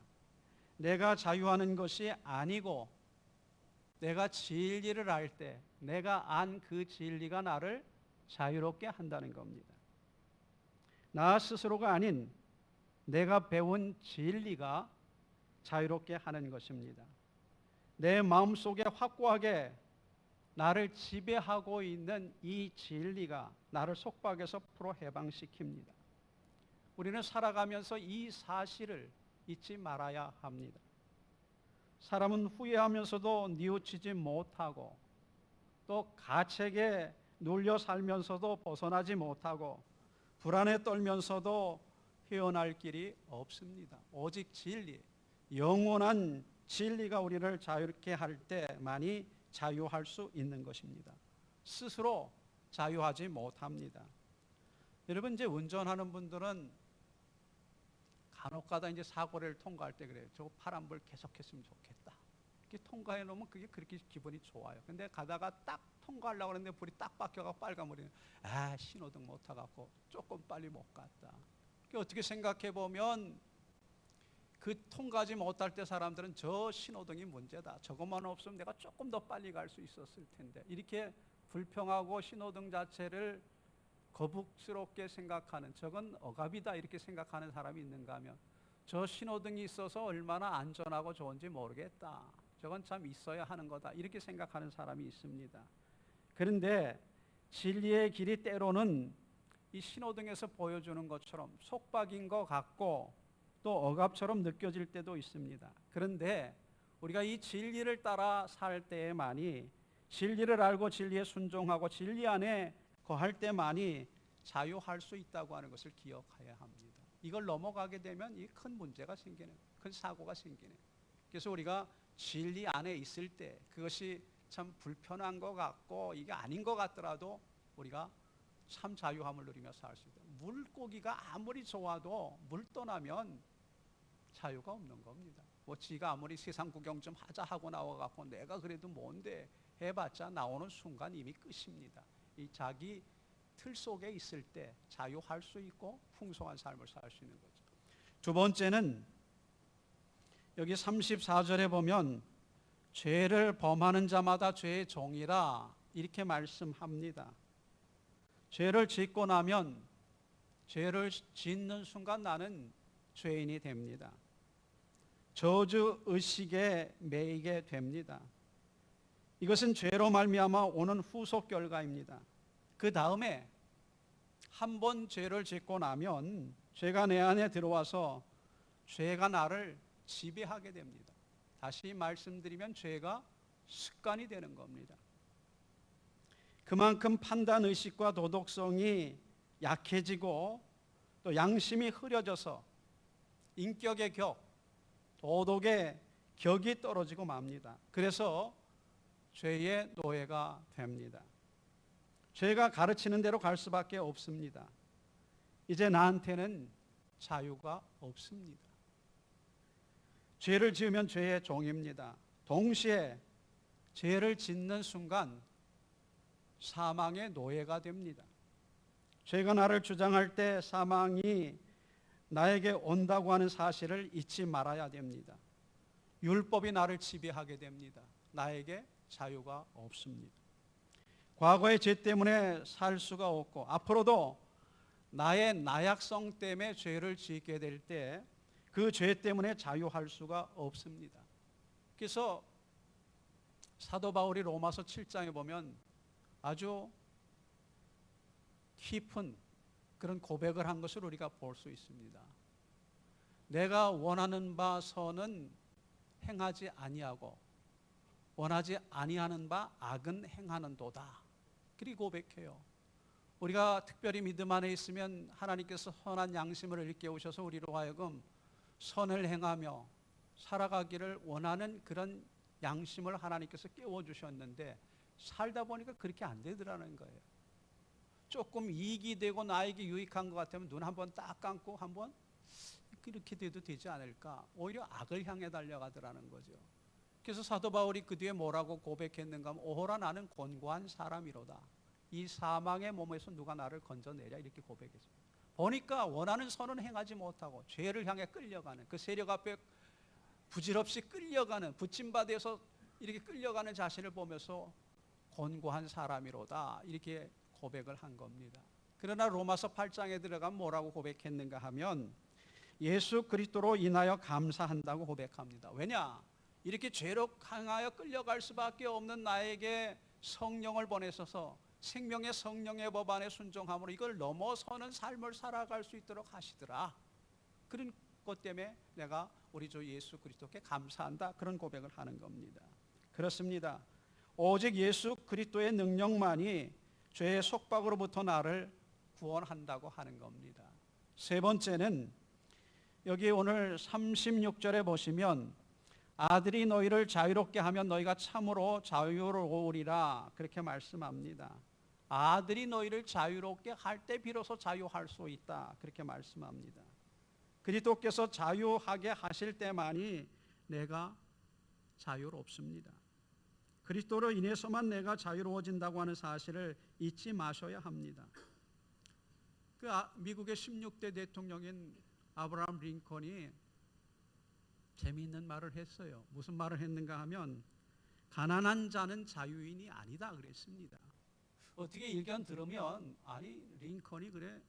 내가 자유하는 것이 아니고 내가 진리를 알 때, 내가 안 그 진리가 나를 자유롭게 한다는 겁니다. 나 스스로가 아닌 내가 배운 진리가 자유롭게 하는 것입니다. 내 마음속에 확고하게 나를 지배하고 있는 이 진리가 나를 속박에서 풀어 해방시킵니다. 우리는 살아가면서 이 사실을 잊지 말아야 합니다. 사람은 후회하면서도 뉘우치지 못하고 또 가책에 눌려 살면서도 벗어나지 못하고 불안에 떨면서도 헤어날 길이 없습니다. 오직 진리, 영원한 진리가 우리를 자유롭게 할 때만이 자유할 수 있는 것입니다. 스스로 자유하지 못합니다. 여러분, 이제 운전하는 분들은 간혹가다 이제 사고를 통과할 때 그래요. 저 파란불 계속했으면 좋겠다. 이렇게 통과해 놓으면 그게 그렇게 기분이 좋아요. 근데 가다가 딱 통과하려고 하는데 불이 딱 바뀌어가 빨간불이, 신호등 못 타갖고 조금 빨리 못 갔다. 어떻게 생각해 보면 그 통과하지 못할 때 사람들은 저 신호등이 문제다. 저것만 없으면 내가 조금 더 빨리 갈 수 있었을 텐데. 이렇게 불평하고 신호등 자체를 거북스럽게 생각하는, 저건 억압이다 이렇게 생각하는 사람이 있는가 하면, 저 신호등이 있어서 얼마나 안전하고 좋은지 모르겠다. 저건 참 있어야 하는 거다 이렇게 생각하는 사람이 있습니다. 그런데 진리의 길이 때로는 이 신호등에서 보여주는 것처럼 속박인 것 같고 또 억압처럼 느껴질 때도 있습니다. 그런데 우리가 이 진리를 따라 살 때에만이, 진리를 알고 진리에 순종하고 진리 안에 거할 때만이 자유할 수 있다고 하는 것을 기억해야 합니다. 이걸 넘어가게 되면 이 큰 문제가 생기는, 큰 사고가 생기는. 그래서 우리가 진리 안에 있을 때 그것이 참 불편한 것 같고 이게 아닌 것 같더라도 우리가 참 자유함을 누리며 살 수 있다. 물고기가 아무리 좋아도 물 떠나면 자유가 없는 겁니다. 지가 아무리 세상 구경 좀 하자 하고 나와갖고 내가 그래도 뭔데 해봤자 나오는 순간 이미 끝입니다. 이 자기 틀 속에 있을 때 자유할 수 있고 풍성한 삶을 살 수 있는 거죠. 두 번째는 여기 34절에 보면 죄를 범하는 자마다 죄의 종이라 이렇게 말씀합니다. 죄를 짓고 나면 죄를 짓는 순간 나는 죄인이 됩니다. 저주 의식에 매이게 됩니다. 이것은 죄로 말미암아 오는 후속 결과입니다. 그 다음에 한 번 죄를 짓고 나면 죄가 내 안에 들어와서 죄가 나를 지배하게 됩니다. 다시 말씀드리면 죄가 습관이 되는 겁니다. 그만큼 판단의식과 도덕성이 약해지고 또 양심이 흐려져서 인격의 격, 도덕의 격이 떨어지고 맙니다. 그래서 죄의 노예가 됩니다. 죄가 가르치는 대로 갈 수밖에 없습니다. 이제 나한테는 자유가 없습니다. 죄를 지으면 죄의 종입니다. 동시에 죄를 짓는 순간 사망의 노예가 됩니다. 죄가 나를 주장할 때 사망이 나에게 온다고 하는 사실을 잊지 말아야 됩니다. 율법이 나를 지배하게 됩니다. 나에게 자유가 없습니다. 과거의 죄 때문에 살 수가 없고 앞으로도 나의 나약성 때문에 죄를 짓게 될 때 그 죄 때문에 자유할 수가 없습니다. 그래서 사도 바울이 로마서 7장에 보면 아주 깊은 그런 고백을 한 것을 우리가 볼 수 있습니다. 내가 원하는 바 선은 행하지 아니하고 원하지 아니하는 바 악은 행하는도다. 그리고 고백해요. 우리가 특별히 믿음 안에 있으면 하나님께서 선한 양심을 일깨우셔서 우리로 하여금 선을 행하며 살아가기를 원하는 그런 양심을 하나님께서 깨워주셨는데 살다 보니까 그렇게 안 되더라는 거예요. 조금 이익이 되고 나에게 유익한 것 같으면 눈 한번 딱 감고 한번 이렇게 돼도 되지 않을까. 오히려 악을 향해 달려가더라는 거죠. 그래서 사도 바울이 그 뒤에 뭐라고 고백했는가 하면 오호라 나는 곤고한 사람이로다. 이 사망의 몸에서 누가 나를 건져내랴 이렇게 고백했습니다. 보니까 원하는 선은 행하지 못하고 죄를 향해 끌려가는 그 세력 앞에 부질없이 끌려가는 부침바돼서 이렇게 끌려가는 자신을 보면서 곤고한 사람이로다 이렇게 고백을 한 겁니다. 그러나 로마서 8장에 들어가면 뭐라고 고백했는가 하면 예수 그리스도로 인하여 감사한다고 고백합니다. 왜냐? 이렇게 죄로 향하여 끌려갈 수밖에 없는 나에게 성령을 보내셔서 생명의 성령의 법 안에 순종함으로 이걸 넘어서는 삶을 살아갈 수 있도록 하시더라. 그런 것 때문에 내가 우리 주 예수 그리스도께 감사한다. 그런 고백을 하는 겁니다. 그렇습니다. 오직 예수 그리스도의 능력만이 죄의 속박으로부터 나를 구원한다고 하는 겁니다. 세 번째는 여기 오늘 36절에 보시면 아들이 너희를 자유롭게 하면 너희가 참으로 자유로우리라 그렇게 말씀합니다. 아들이 너희를 자유롭게 할 때 비로소 자유할 수 있다 그렇게 말씀합니다. 그리스도께서 자유하게 하실 때만이 내가 자유롭습니다. 그리스도로 인해서만 내가 자유로워진다고 하는 사실을 잊지 마셔야 합니다. 미국의 16대 대통령인 아브라함 링컨이 재미있는 말을 했어요. 무슨 말을 했는가 하면 가난한 자는 자유인이 아니다 그랬습니다. 어떻게 일견 들으면 아니 링컨이 그래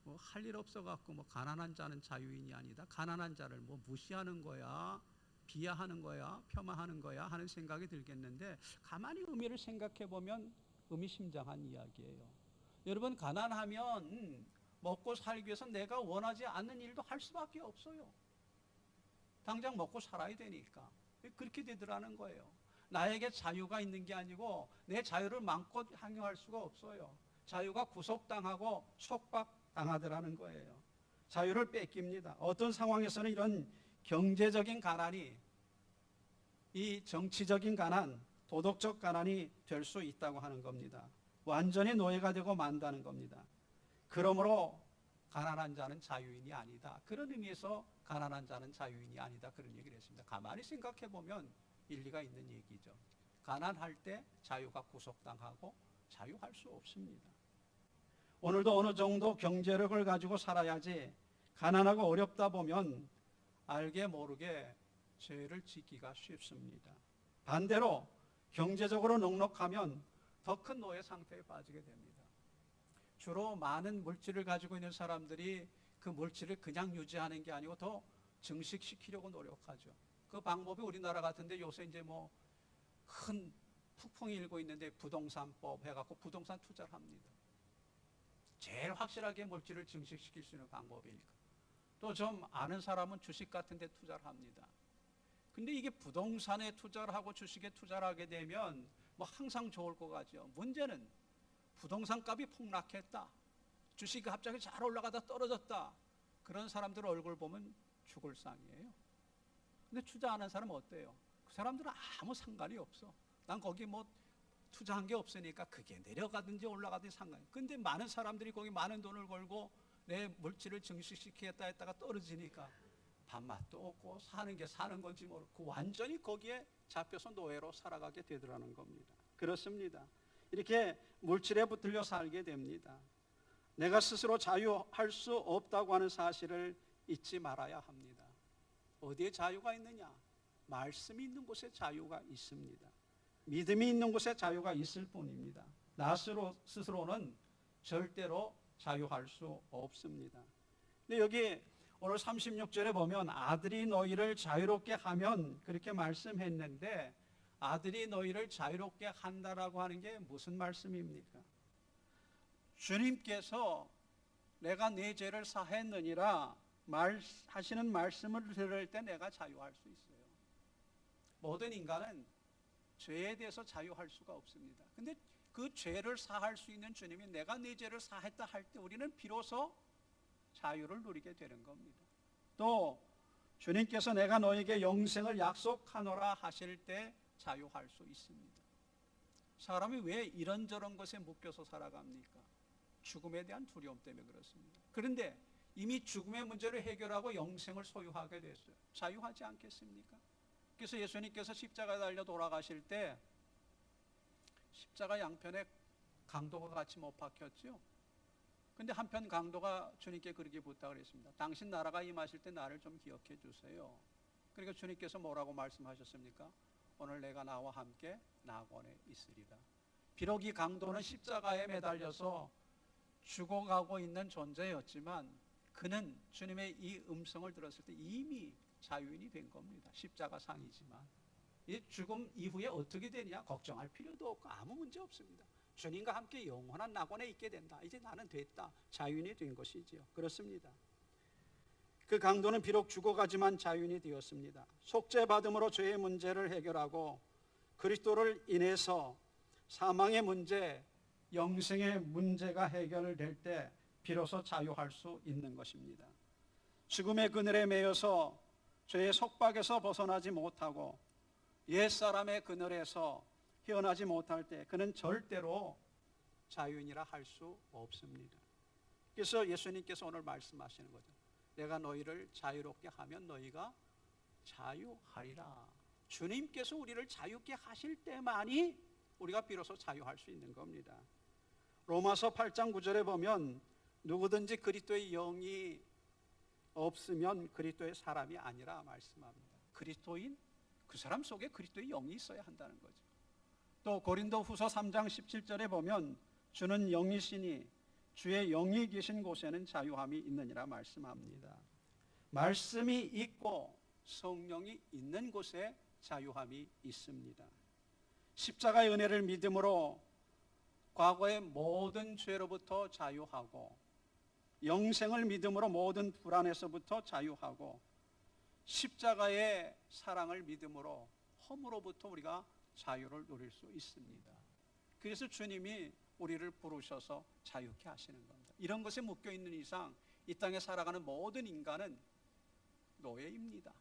뭐 할 일 없어 갖고 뭐 가난한 자는 자유인이 아니다. 가난한 자를 뭐 무시하는 거야, 비하하는 거야, 폄하하는 거야 하는 생각이 들겠는데 가만히 의미를 생각해 보면 의미심장한 이야기예요. 여러분 가난하면 먹고 살기 위해서 내가 원하지 않는 일도 할 수밖에 없어요. 당장 먹고 살아야 되니까 그렇게 되더라는 거예요. 나에게 자유가 있는 게 아니고 내 자유를 마음껏 향유할 수가 없어요. 자유가 구속당하고 속박당하더라는 거예요. 자유를 뺏깁니다. 어떤 상황에서는 이런 경제적인 가난이 이 정치적인 가난, 도덕적 가난이 될 수 있다고 하는 겁니다. 완전히 노예가 되고 만다는 겁니다. 그러므로 가난한 자는 자유인이 아니다. 그런 의미에서 가난한 자는 자유인이 아니다. 그런 얘기를 했습니다. 가만히 생각해 보면 일리가 있는 얘기죠. 가난할 때 자유가 구속당하고 자유할 수 없습니다. 오늘도 어느 정도 경제력을 가지고 살아야지 가난하고 어렵다 보면 알게 모르게 죄를 짓기가 쉽습니다. 반대로 경제적으로 넉넉하면 더 큰 노예 상태에 빠지게 됩니다. 주로 많은 물질을 가지고 있는 사람들이 그 물질을 그냥 유지하는 게 아니고 더 증식시키려고 노력하죠. 그 방법이 우리나라 같은데 요새 이제 뭐 큰 폭풍이 일고 있는데 부동산법 해갖고 부동산 투자를 합니다. 제일 확실하게 물질을 증식시킬 수 있는 방법이니까. 또 좀 아는 사람은 주식 같은 데 투자를 합니다. 근데 이게 부동산에 투자를 하고 주식에 투자를 하게 되면 뭐 항상 좋을 것 같죠. 문제는 부동산 값이 폭락했다. 주식이 갑자기 잘 올라가다 떨어졌다. 그런 사람들 얼굴 보면 죽을 상이에요. 근데 투자하는 사람은 어때요? 그 사람들은 아무 상관이 없어. 난 거기 뭐 투자한 게 없으니까 그게 내려가든지 올라가든지 상관이. 근데 많은 사람들이 거기 많은 돈을 걸고 내 물질을 증식시키겠다 했다가 떨어지니까 밥맛도 없고 사는 게 사는 건지 모르고 완전히 거기에 잡혀서 노예로 살아가게 되더라는 겁니다. 그렇습니다. 이렇게 물질에 붙들려 살게 됩니다. 내가 스스로 자유할 수 없다고 하는 사실을 잊지 말아야 합니다. 어디에 자유가 있느냐? 말씀이 있는 곳에 자유가 있습니다. 믿음이 있는 곳에 자유가 있을 뿐입니다. 나 스스로는 절대로 자유할 수 없습니다. 근데 여기 오늘 36절에 보면 아들이 너희를 자유롭게 하면 그렇게 말씀했는데 아들이 너희를 자유롭게 한다라고 하는 게 무슨 말씀입니까? 주님께서 내가 네 죄를 사했느니라 하시는 말씀을 들을 때 내가 자유할 수 있어요. 모든 인간은 죄에 대해서 자유할 수가 없습니다. 근데 그 죄를 사할 수 있는 주님이 내가 네 죄를 사했다 할 때 우리는 비로소 자유를 누리게 되는 겁니다. 또 주님께서 내가 너에게 영생을 약속하노라 하실 때 자유할 수 있습니다. 사람이 왜 이런저런 것에 묶여서 살아갑니까? 죽음에 대한 두려움 때문에 그렇습니다. 그런데 이미 죽음의 문제를 해결하고 영생을 소유하게 됐어요. 자유하지 않겠습니까? 그래서 예수님께서 십자가에 달려 돌아가실 때 십자가 양편에 강도가 같이 못 박혔죠. 근데 한편 강도가 주님께 그렇게 부탁을 했습니다. 당신 나라가 임하실 때 나를 좀 기억해 주세요. 그러니까 주님께서 뭐라고 말씀하셨습니까? 오늘 내가 나와 함께 낙원에 있으리라. 비록 이 강도는 십자가에 매달려서 죽어가고 있는 존재였지만 그는 주님의 이 음성을 들었을 때 이미 자유인이 된 겁니다. 십자가 상이지만 이 죽음 이후에 어떻게 되냐 걱정할 필요도 없고 아무 문제 없습니다. 주님과 함께 영원한 낙원에 있게 된다. 이제 나는 됐다. 자유인이 된 것이지요. 그렇습니다. 그 강도는 비록 죽어가지만 자유인이 되었습니다. 속죄받음으로 죄의 문제를 해결하고 그리스도를 인해서 사망의 문제, 영생의 문제가 해결될 때 비로소 자유할 수 있는 것입니다. 죽음의 그늘에 매여서 죄의 속박에서 벗어나지 못하고 옛사람의 그늘에서 헤어나지 못할 때 그는 절대로 자유인이라 할 수 없습니다. 그래서 예수님께서 오늘 말씀하시는 거죠. 내가 너희를 자유롭게 하면 너희가 자유하리라. 주님께서 우리를 자유케 하실 때만이 우리가 비로소 자유할 수 있는 겁니다. 로마서 8장 9절에 보면 누구든지 그리스도의 영이 없으면 그리스도의 사람이 아니라 말씀합니다. 그리스도인, 그 사람 속에 그리스도의 영이 있어야 한다는 거죠. 또 고린도 후서 3장 17절에 보면 주는 영이시니 주의 영이 계신 곳에는 자유함이 있느니라 말씀합니다. 말씀이 있고 성령이 있는 곳에 자유함이 있습니다. 십자가의 은혜를 믿음으로 과거의 모든 죄로부터 자유하고 영생을 믿음으로 모든 불안에서부터 자유하고 십자가의 사랑을 믿음으로 험으로부터 우리가 자유를 누릴 수 있습니다. 그래서 주님이 우리를 부르셔서 자유케 하시는 겁니다. 이런 것에 묶여 있는 이상 이 땅에 살아가는 모든 인간은 노예입니다.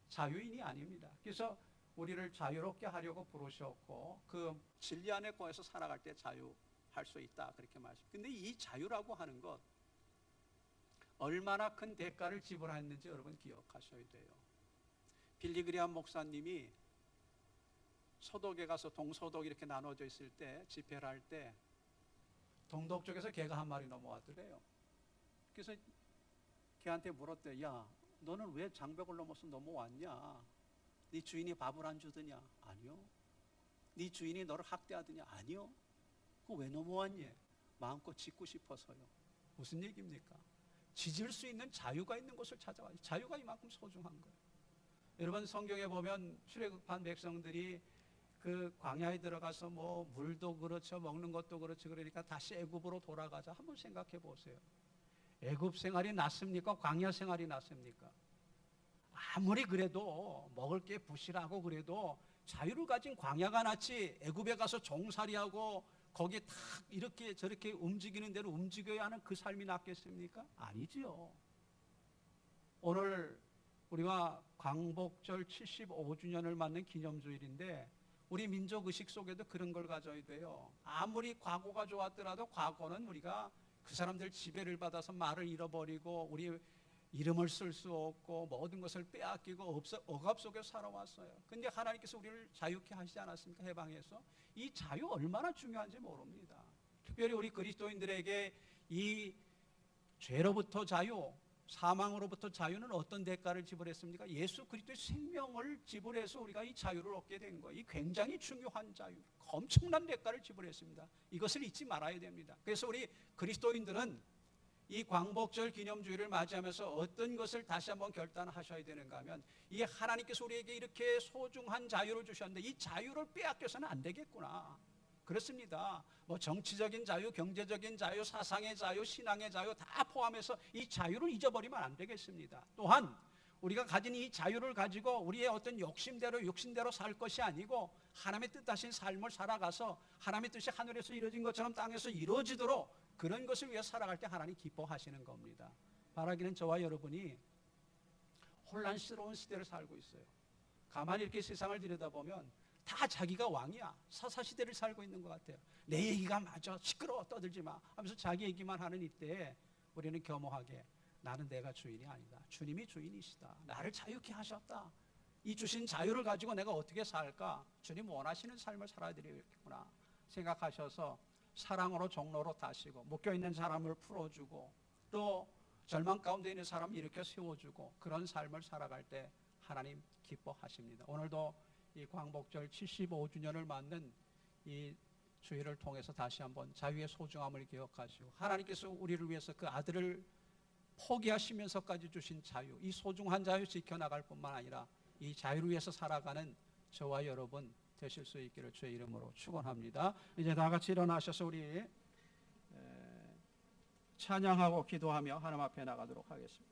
자유인이 아닙니다. 그래서 우리를 자유롭게 하려고 부르셨고 그 진리 안에 거해서 살아갈 때 자유할 수 있다 그렇게 말씀. 근데 이 자유라고 하는 것 얼마나 큰 대가를 지불했는지 여러분 기억하셔야 돼요. 빌리 그레이엄 목사님이 서독에 가서 동서독 이렇게 나눠져 있을 때 집회를 할 때 동독 쪽에서 개가 한 마리 넘어왔더래요. 그래서 걔한테 물었대. 야, 너는 왜 장벽을 넘어서 넘어왔냐? 네 주인이 밥을 안 주더냐? 아니요. 네 주인이 너를 학대하더냐? 아니요. 그거 왜 넘어왔니? 마음껏 짖고 싶어서요. 무슨 얘기입니까? 짖을 수 있는 자유가 있는 곳을 찾아와요. 자유가 이만큼 소중한 거예요. 여러분 성경에 보면 출애굽한 백성들이 그 광야에 들어가서 뭐 물도 그렇죠, 먹는 것도 그렇죠. 그러니까 다시 애굽으로 돌아가자. 한번 생각해 보세요. 애굽 생활이 낫습니까? 광야 생활이 낫습니까? 아무리 그래도 먹을 게 부실하고 그래도 자유를 가진 광야가 낫지 애굽에 가서 종살이하고 거기에 탁 이렇게 저렇게 움직이는 대로 움직여야 하는 그 삶이 낫겠습니까? 아니지요. 오늘 우리가 광복절 75주년을 맞는 기념주일인데 우리 민족의식 속에도 그런 걸 가져야 돼요. 아무리 과거가 좋았더라도 과거는 우리가 그 사람들 지배를 받아서 말을 잃어버리고 우리 이름을 쓸 수 없고 모든 것을 빼앗기고 억압 속에 살아왔어요. 근데 하나님께서 우리를 자유케 하시지 않았습니까? 해방해서. 이 자유 얼마나 중요한지 모릅니다. 특별히 우리 그리스도인들에게 이 죄로부터 자유, 사망으로부터 자유는 어떤 대가를 지불했습니까? 예수 그리스도의 생명을 지불해서 우리가 이 자유를 얻게 된 거예요. 이 굉장히 중요한 자유, 엄청난 대가를 지불했습니다. 이것을 잊지 말아야 됩니다. 그래서 우리 그리스도인들은 이 광복절 기념주일을 맞이하면서 어떤 것을 다시 한번 결단하셔야 되는가 하면 이 하나님께서 우리에게 이렇게 소중한 자유를 주셨는데 이 자유를 빼앗겨서는 안 되겠구나. 그렇습니다. 뭐 정치적인 자유, 경제적인 자유, 사상의 자유, 신앙의 자유 다 포함해서 이 자유를 잊어버리면 안 되겠습니다. 또한 우리가 가진 이 자유를 가지고 우리의 어떤 욕심대로 살 것이 아니고 하나님의 뜻하신 삶을 살아가서 하나님의 뜻이 하늘에서 이루어진 것처럼 땅에서 이루어지도록 그런 것을 위해 살아갈 때 하나님 기뻐하시는 겁니다. 바라기는 저와 여러분이 혼란스러운 시대를 살고 있어요. 가만히 이렇게 세상을 들여다보면 다 자기가 왕이야. 사사시대를 살고 있는 것 같아요. 내 얘기가 맞아. 시끄러워 떠들지 마 하면서 자기 얘기만 하는 이때에 우리는 겸허하게 나는 내가 주인이 아니다. 주님이 주인이시다. 나를 자유케 하셨다. 이 주신 자유를 가지고 내가 어떻게 살까? 주님 원하시는 삶을 살아야 되겠구나 생각하셔서 사랑으로 종로로 다시고 묶여있는 사람을 풀어주고 또 절망 가운데 있는 사람을 일으켜 세워주고 그런 삶을 살아갈 때 하나님 기뻐하십니다. 오늘도 이 광복절 75주년을 맞는 이 주의를 통해서 다시 한번 자유의 소중함을 기억하시고, 하나님께서 우리를 위해서 그 아들을 포기하시면서까지 주신 자유, 이 소중한 자유 지켜나갈 뿐만 아니라 이 자유를 위해서 살아가는 저와 여러분 되실 수 있기를 주의 이름으로 축원합니다. 이제 다 같이 일어나셔서 우리 찬양하고 기도하며 하나님 앞에 나가도록 하겠습니다.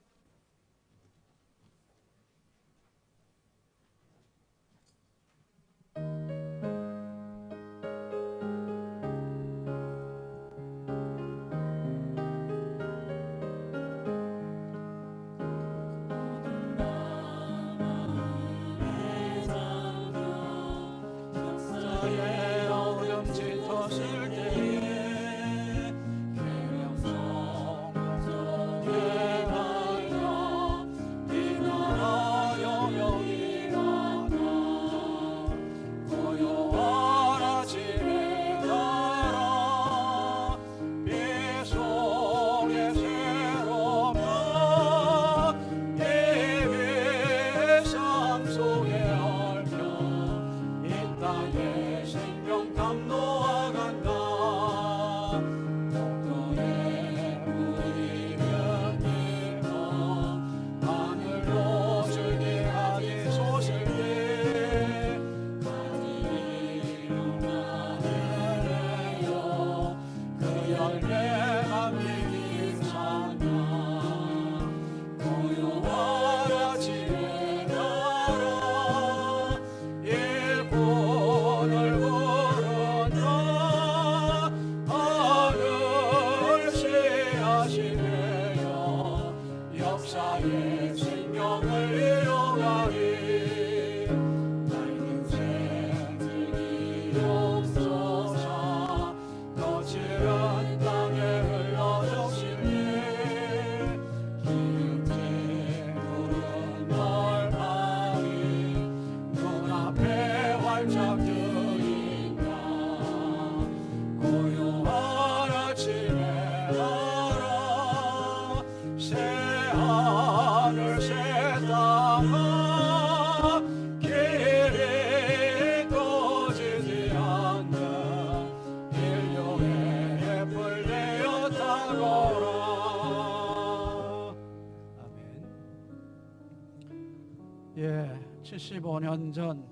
예, 75년 전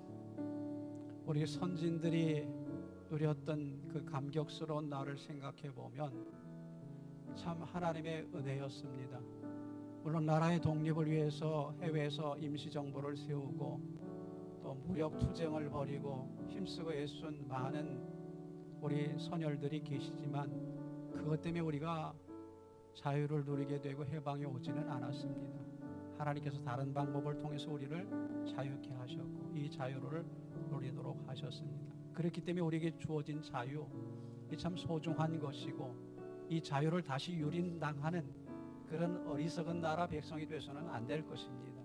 우리 선진들이 누렸던 그 감격스러운 날을 생각해 보면 참 하나님의 은혜였습니다. 물론 나라의 독립을 위해서 해외에서 임시정부를 세우고 또 무력 투쟁을 벌이고 힘쓰고 애쓴 많은 우리 선열들이 계시지만 그것 때문에 우리가 자유를 누리게 되고 해방이 오지는 않았습니다. 하나님께서 다른 방법을 통해서 우리를 자유케 하셨고 이 자유를 누리도록 하셨습니다. 그렇기 때문에 우리에게 주어진 자유, 이 참 소중한 것이고 이 자유를 다시 유린당하는 그런 어리석은 나라 백성이 돼서는 안 될 것입니다.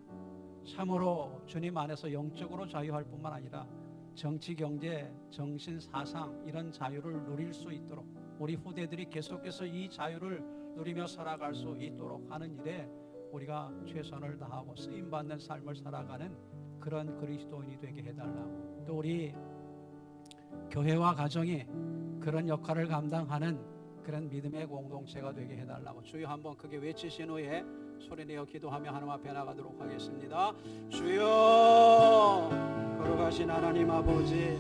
참으로 주님 안에서 영적으로 자유할 뿐만 아니라 정치, 경제, 정신, 사상 이런 자유를 누릴 수 있도록 우리 후대들이 계속해서 이 자유를 누리며 살아갈 수 있도록 하는 일에 우리가 최선을 다하고 쓰임받는 삶을 살아가는 그런 그리스도인이 되게 해달라고, 또 우리 교회와 가정이 그런 역할을 감당하는 그런 믿음의 공동체가 되게 해달라고 주여 한번 크게 외치신 후에 소리내어 기도하며 하나님 앞에 나가도록 하겠습니다. 주여, 걸어가신 하나님 아버지,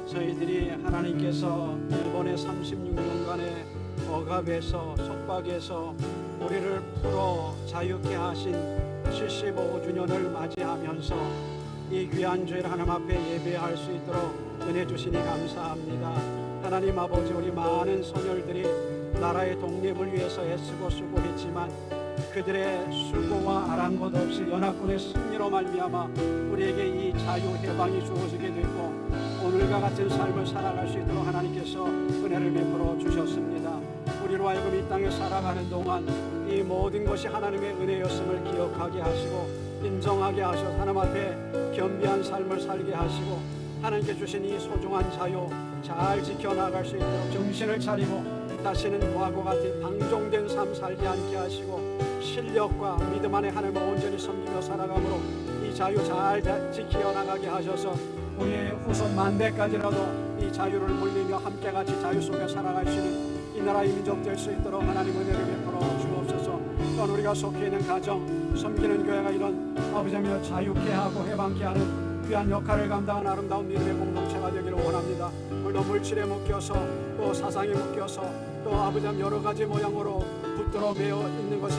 저희들이 하나님께서 일본의 36년간의 억압에서 속박에서 우리를 풀어 자유케 하신 75주년을 맞이하면서 이 귀한 주일 하나님 앞에 예배할 수 있도록 은혜 주시니 감사합니다. 하나님 아버지, 우리 많은 선열들이 나라의 독립을 위해서 애쓰고 수고했지만 그들의 수고와 아랑곳 없이 연합군의 승리로 말미암아 우리에게 이 자유 해방이 주어지게 됐고 오늘과 같은 삶을 살아갈 수 있도록 하나님께서 은혜를 베풀어 주셨습니다. 우리로 하여금 이 땅에 살아가는 동안 이 모든 것이 하나님의 은혜였음을 기억하게 하시고 인정하게 하셔서 하나님 앞에 겸비한 삶을 살게 하시고 하나님께 주신 이 소중한 자유 잘 지켜나갈 수 있도록 정신을 차리고 다시는 과거 같은 방종된 삶 살지 않게 하시고 실력과 믿음 안에 하나님을 온전히 섬기며 살아감으로 이 자유 잘 지켜나가게 하셔서 우리의 후손 만대까지라도 이 자유를 물리며 함께 같이 자유 속에 살아가시는 이 나라의 민족 될 수 있도록 하나님 은혜를 베풀어 주옵소서. 또한 우리가 속해 있는 가정, 섬기는 교회가 이런 아버지며 자유케 하고 해방케 하는 귀한 역할을 감당하는 아름다운 믿음의 공동체가 되기를 원합니다. 물론 물질에 묶여서 또 사상에 묶여서 또 아버지님 여러 가지 모양으로 붙들어 매여 있는 것에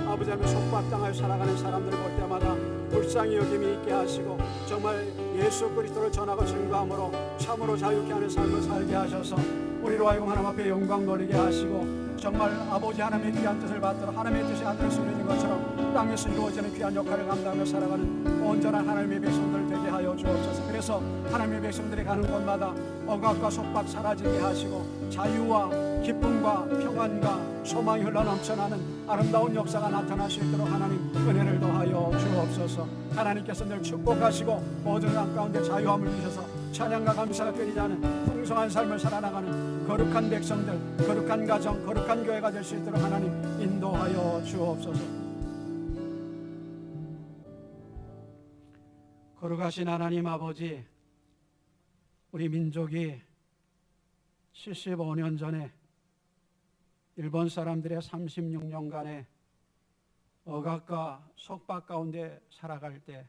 아버지님 속박당하여 살아가는 사람들을 볼 때마다 불쌍히 여김이 있게 하시고 정말 예수 그리스도를 전하고 증거함으로 참으로 자유케 하는 삶을 살게 하셔서 우리로 하여금 하나님 앞에 영광 돌리게 하시고 정말 아버지 하나님의 귀한 뜻을 받들어 하나님의 뜻이 하늘에서 이루어진 것처럼 땅에서 이루어지는 귀한 역할을 감당하며 살아가는 온전한 하나님의 백성들 되게 하여 주옵소서. 그래서 하나님의 백성들이 가는 곳마다 억압과 속박 사라지게 하시고 자유와 기쁨과 평안과 소망이 흘러넘쳐나는 아름다운 역사가 나타날 수 있도록 하나님 은혜를 더하여 주옵소서. 하나님께서 늘 축복하시고 모든 땅 가운데 자유함을 주셔서 찬양과 감사가 끊이지 않은 풍성한 삶을 살아나가는 거룩한 백성들, 거룩한 가정, 거룩한 교회가 될 수 있도록 하나님 인도하여 주옵소서. 거룩하신 하나님 아버지, 우리 민족이 75년 전에 일본 사람들의 36년간의 억압과 속박 가운데 살아갈 때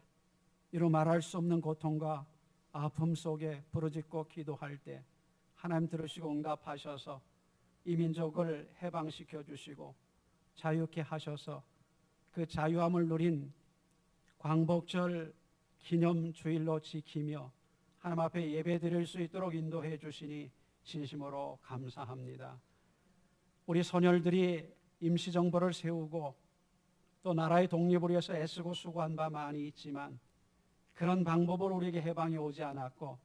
이루 말할 수 없는 고통과 아픔 속에 부르짖고 기도할 때 하나님 들으시고 응답하셔서 이 민족을 해방시켜 주시고 자유케 하셔서 그 자유함을 누린 광복절 기념주일로 지키며 하나님 앞에 예배드릴 수 있도록 인도해 주시니 진심으로 감사합니다. 우리 선열들이 임시정부를 세우고 또 나라의 독립을 위해서 애쓰고 수고한 바 많이 있지만 그런 방법으로 우리에게 해방이 오지 않았고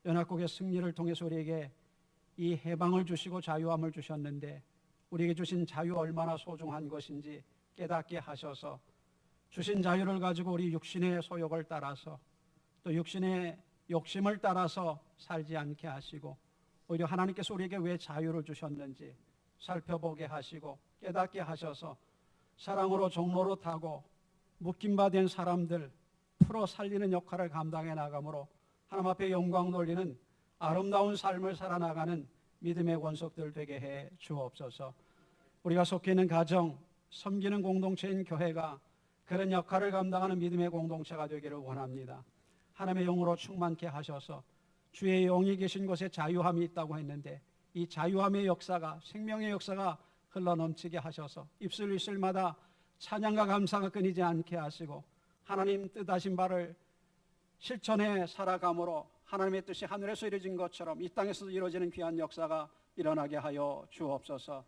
연합국의 승리를 통해서 우리에게 이 해방을 주시고 자유함을 주셨는데 우리에게 주신 자유 얼마나 소중한 것인지 깨닫게 하셔서 주신 자유를 가지고 우리 육신의 소욕을 따라서 또 육신의 욕심을 따라서 살지 않게 하시고 오히려 하나님께서 우리에게 왜 자유를 주셨는지 살펴보게 하시고 깨닫게 하셔서 사랑으로 종로로 타고 묶임받은 사람들 풀어 살리는 역할을 감당해 나가므로 하나님 앞에 영광 돌리는 아름다운 삶을 살아나가는 믿음의 권속들 되게 해 주옵소서. 우리가 속해 있는 가정, 섬기는 공동체인 교회가 그런 역할을 감당하는 믿음의 공동체가 되기를 원합니다. 하나님의 영으로 충만케 하셔서 주의 영이 계신 곳에 자유함이 있다고 했는데 이 자유함의 역사가 생명의 역사가 흘러넘치게 하셔서 입술 입술마다 찬양과 감사가 끊이지 않게 하시고 하나님 뜻하신 바를 실천해 살아감으로 하나님의 뜻이 하늘에서 이루어진 것처럼 이 땅에서도 이루어지는 귀한 역사가 일어나게 하여 주옵소서.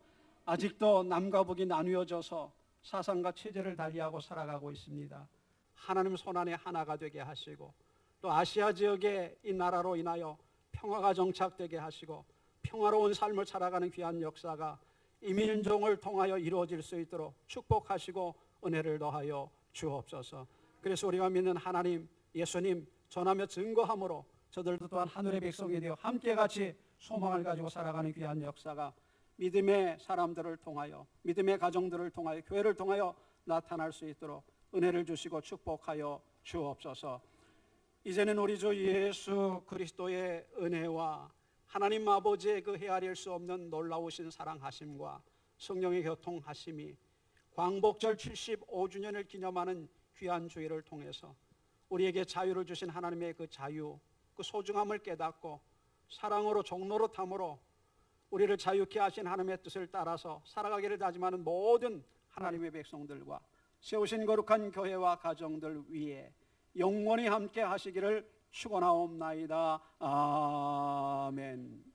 아직도 남과 북이 나뉘어져서 사상과 체제를 달리하고 살아가고 있습니다. 하나님 손안에 하나가 되게 하시고 또 아시아 지역의 이 나라로 인하여 평화가 정착되게 하시고 평화로운 삶을 살아가는 귀한 역사가 이 민족을 통하여 이루어질 수 있도록 축복하시고 은혜를 더하여 주옵소서. 그래서 우리가 믿는 하나님 예수님 전하며 증거함으로 저들도 또한 하늘의 백성이 되어 함께 같이 소망을 가지고 살아가는 귀한 역사가 믿음의 사람들을 통하여 믿음의 가정들을 통하여 교회를 통하여 나타날 수 있도록 은혜를 주시고 축복하여 주옵소서. 이제는 우리 주 예수 그리스도의 은혜와 하나님 아버지의 그 헤아릴 수 없는 놀라우신 사랑하심과 성령의 교통하심이 광복절 75주년을 기념하는 귀한 주일을 통해서 우리에게 자유를 주신 하나님의 그 자유, 그 소중함을 깨닫고 사랑으로 종로로 탐으로 우리를 자유케 하신 하나님의 뜻을 따라서 살아가기를 다짐하는 모든 하나님의 백성들과 세우신 거룩한 교회와 가정들 위에 영원히 함께 하시기를 축원하옵나이다. 아멘.